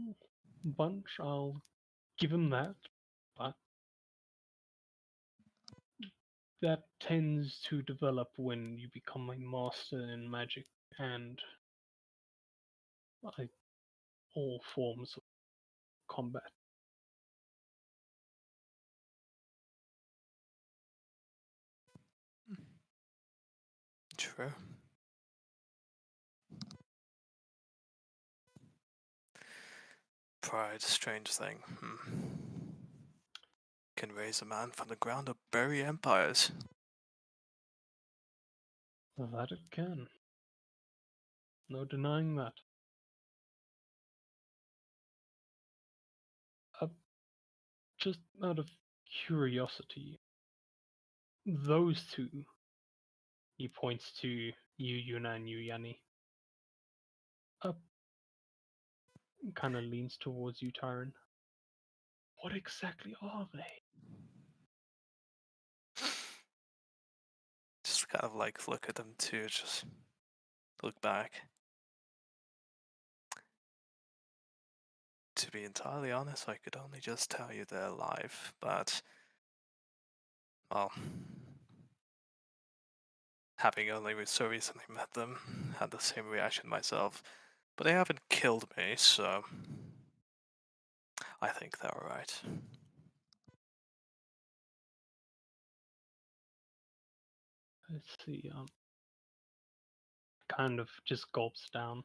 bunch, I'll give them that, but that tends to develop when you become a master in magic and all forms of combat. True. Pride, strange thing. Can raise a man from the ground or bury empires. That it can. No denying that. Just out of curiosity, those two, he points to you, Yuna, and you, Yanni, kind of leans towards you, Tyron. What exactly are they? Just kind of like look at them too, just look back. To be entirely honest, I could only just tell you they're alive, but, well, having only so recently met them, had the same reaction myself, but they haven't killed me, so I think they're alright. Let's see, kind of just gulps down.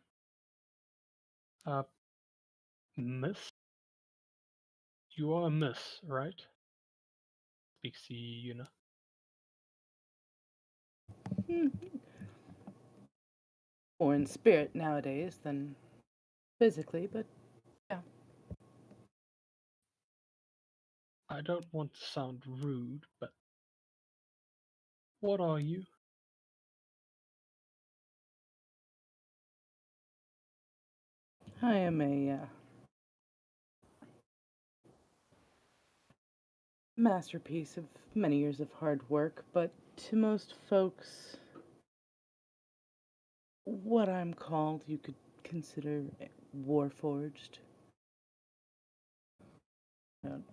Miss? You are a miss, right? Speaks to you, Yuna. More in spirit nowadays than physically, but yeah. I don't want to sound rude, but what are you? I am a masterpiece of many years of hard work, but to most folks, what I'm called you could consider warforged. I don't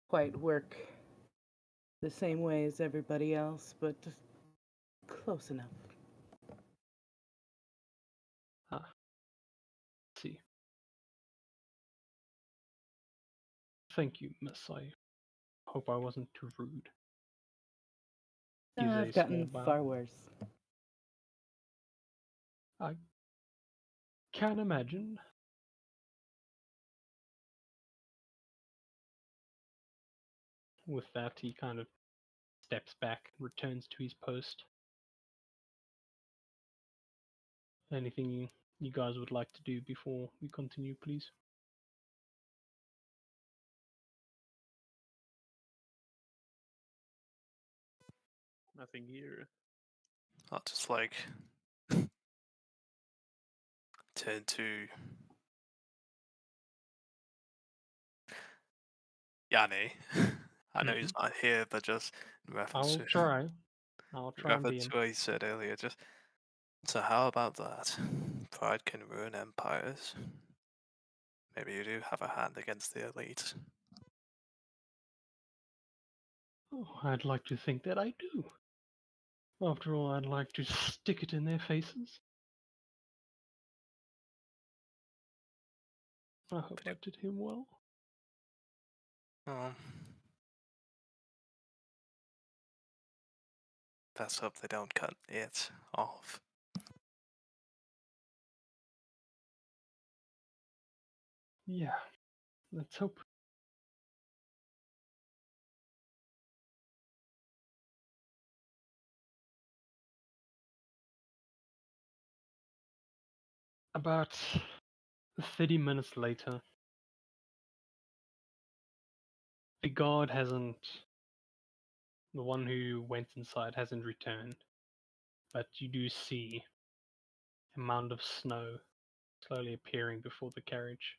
quite work the same way as everybody else, but close enough. See. Thank you, miss. I hope I wasn't too rude. I've gotten far worse. I can't imagine. With that, he kind of steps back, returns to his post. Anything you guys would like to do before we continue, please? Nothing here. I'll just like turn to Yanni. I know he's not here, but just in reference I'll to try. I'll try and be reference to what he said earlier. Just so, how about that? Pride can ruin empires. Maybe you do have a hand against the elite. Oh, I'd like to think that I do. After all, I'd like to stick it in their faces. I hope I did him well. Let's hope they don't cut it off. Yeah, let's hope. About 30 minutes later, the guard hasn't, the one who went inside hasn't returned, but you do see a mound of snow slowly appearing before the carriage.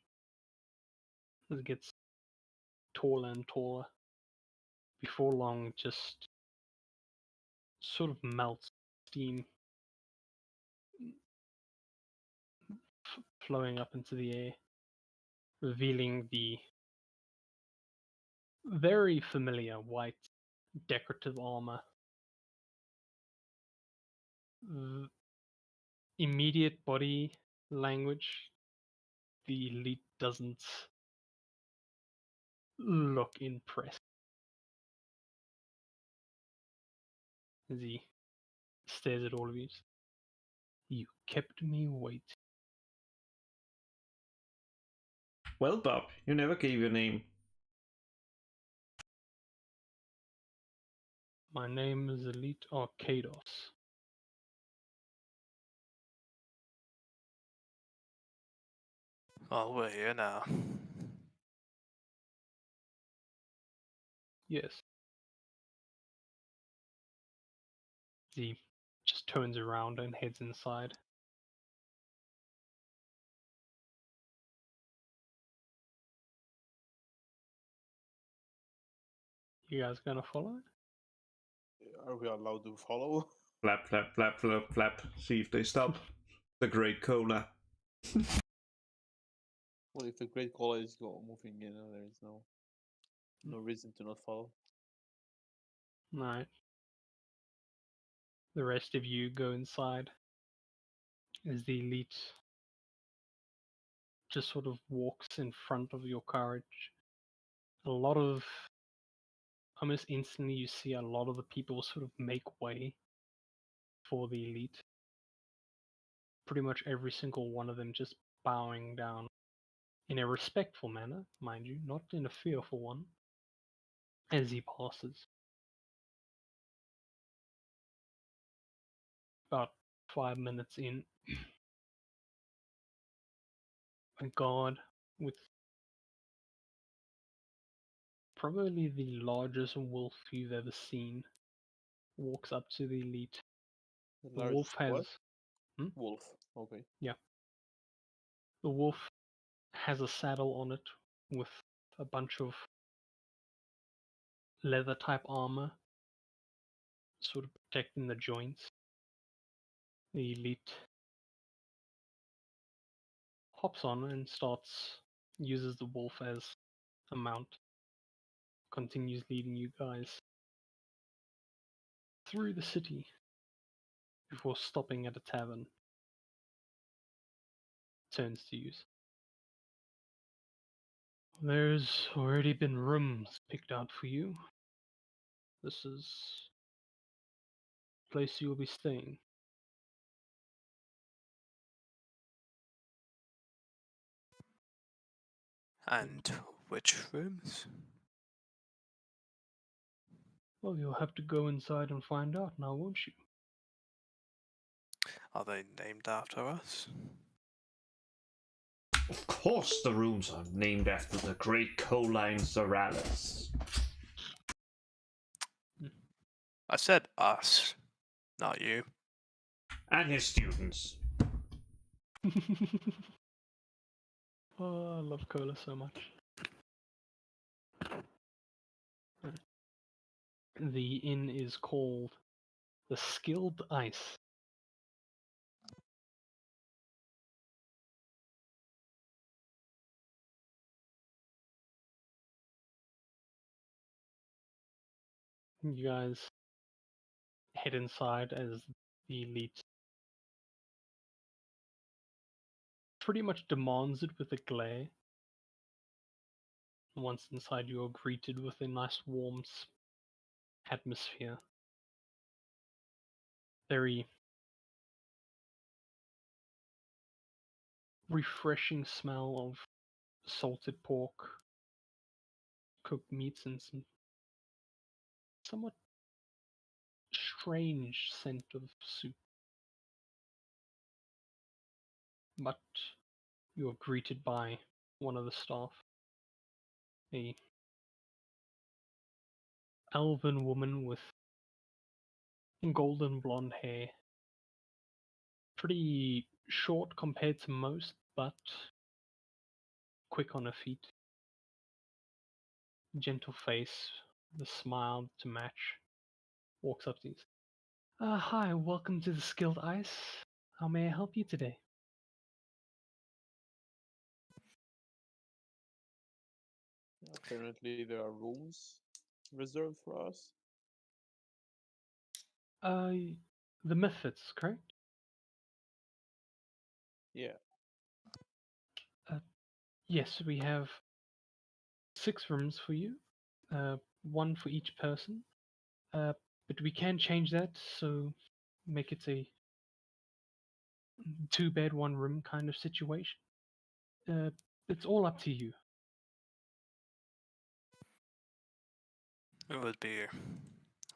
As it gets taller and taller, before long it just sort of melts, steam flowing up into the air, revealing the very familiar white decorative armor. Immediate body language, the elite doesn't look impressed as he stares at all of you. You kept me waiting. Well, Bob, you never gave your name. My name is Elite Arcados. Well, we're here now. Yes. He just turns around and heads inside. You guys gonna follow it? Are we allowed to follow? Flap, flap, flap, flap, flap. See if they stop. The Great Cola. Well, if the Great Cola is moving in, there is no reason to not follow. Alright. The rest of you go inside as the elite just sort of walks in front of your carriage. Almost instantly you see a lot of the people sort of make way for the elite. Pretty much every single one of them just bowing down in a respectful manner, mind you, not in a fearful one, as he passes. About 5 minutes in, a guard with probably the largest wolf you've ever seen walks up to the elite. The wolf has... What? Wolf. Okay. Yeah. The wolf has a saddle on it with a bunch of leather type armor sort of protecting the joints. The elite hops on and uses the wolf as a mount, continues leading you guys through the city before stopping at a tavern. Turns to you. There's already been rooms picked out for you. This is the place you will be staying. And which rooms? Well, you'll have to go inside and find out now, won't you? Are they named after us? Of course the rooms are named after the Great Cola in Zoralis. I said us, not you. And his students. Oh, I love cola so much. The inn is called the Skilled Ice. You guys head inside as the elite pretty much demands it with a glare. Once inside, you are greeted with a nice warm atmosphere. Very refreshing smell of salted pork, cooked meats, and some somewhat strange scent of soup. But you are greeted by one of the staff, a elven woman with golden blonde hair, pretty short compared to most, but quick on her feet. Gentle face, the smile to match. Walks up to you. Hi, welcome to the Skilled Ice. How may I help you today? Apparently, there are rooms reserved for us. The Misfits, correct? Yeah. Yes, we have 6 rooms for you, one for each person. But we can change that, so make it a 2-bed, 1-room kind of situation. It's all up to you. It would be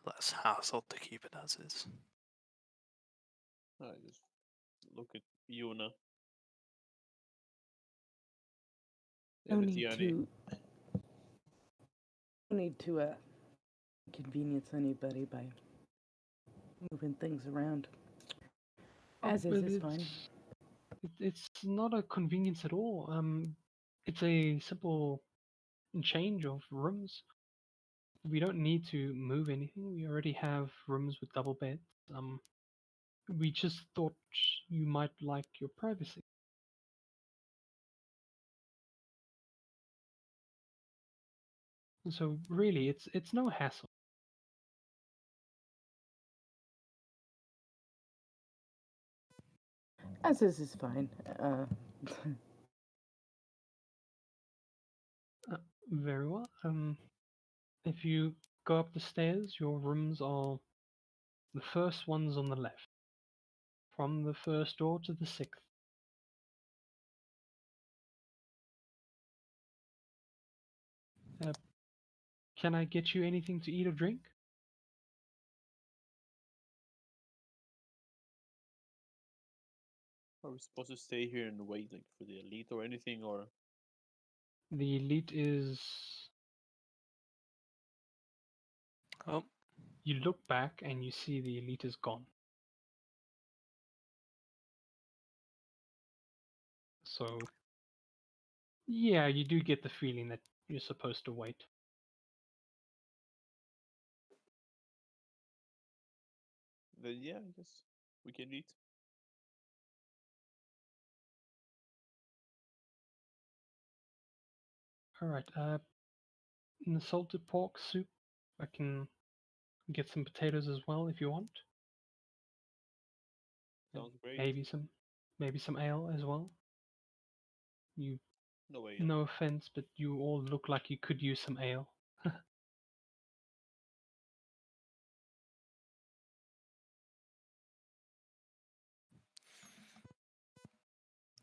less hassle to keep it as is. I just look at Yuna. No need to inconvenience anybody by moving things around. As is fine. It's not a convenience at all. It's a simple change of rooms. We don't need to move anything. We already have rooms with double beds. We just thought you might like your privacy. So really, it's no hassle. As is fine. Very well. If you go up the stairs, your rooms are the first ones on the left, from the first door to the 6th. Can I get you anything to eat or drink? Are we supposed to stay here and wait like for the elite or anything, or? The elite is... Oh. You look back and you see the elite is gone. So, yeah, you do get the feeling that you're supposed to wait. Then yeah, I guess we can eat. Alright, in the salted pork soup, I can get some potatoes as well if you want. Sounds great. Maybe some ale as well. You, no ale. No offense, but you all look like you could use some ale.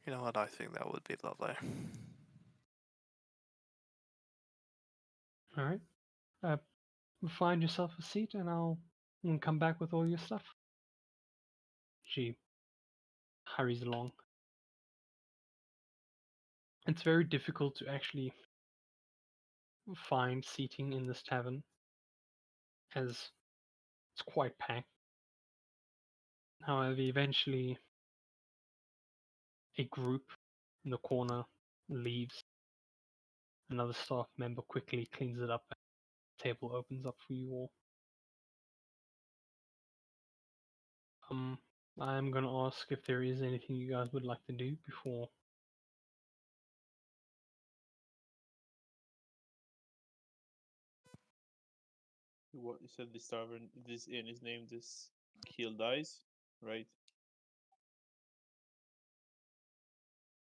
You know what? I think that would be lovely. Alright. Find yourself a seat and I'll come back with all your stuff. She hurries along. It's very difficult to actually find seating in this tavern, as it's quite packed. However, eventually a group in the corner leaves. Another staff member quickly cleans it up and the table opens up for you all. I'm gonna ask if there is anything you guys would like to do before. What you said? This tavern, this inn is named this Skilled Ice, right?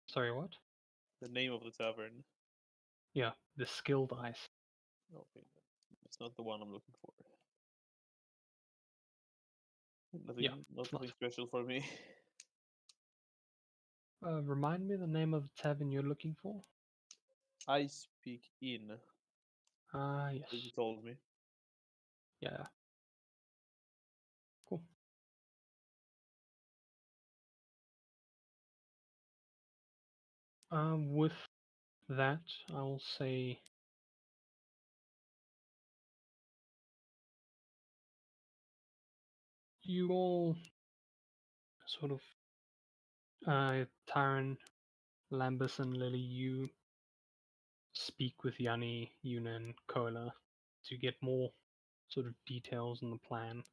Sorry, what? The name of the tavern. Yeah, the Skilled Ice. Okay, it's not the one I'm looking for. Nothing special for me. Remind me the name of the tavern you're looking for? I speak in. Yes. As you told me. Yeah. Cool. With that, I will say you all sort of, Tyron, Lambus, and Lily, you speak with Yanni, Yuna, and Kola to get more sort of details on the plan.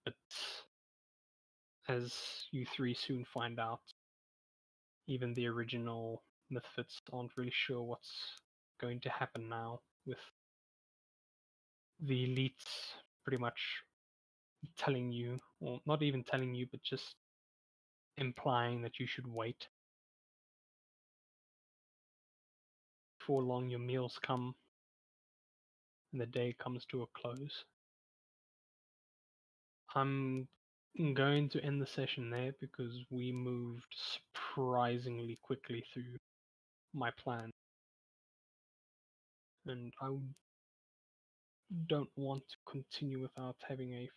But as you three soon find out, even the original Mythfits aren't really sure what's going to happen now, with the elites pretty much telling you, or not even telling you, but just implying that you should wait. Before long, your meals come, and the day comes to a close. I'm going to end the session there because we moved surprisingly quickly through my plan. And I don't want to continue without having a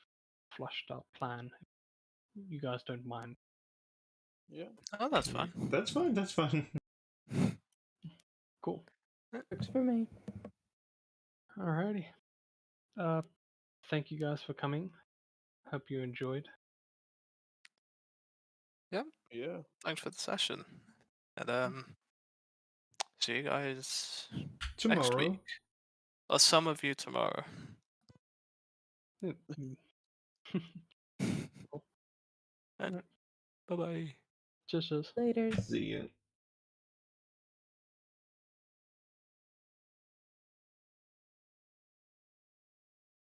flushed out plan. You guys don't mind. Yeah. Oh, that's fine. That's fine. That's fine. Cool. Works for me. Alrighty. Thank you guys for coming. Hope you enjoyed. Yeah. Yeah. Thanks for the session. And see you guys next Tomorrow. week. Or some of you tomorrow. Cool. Bye bye. Just. Later. See ya.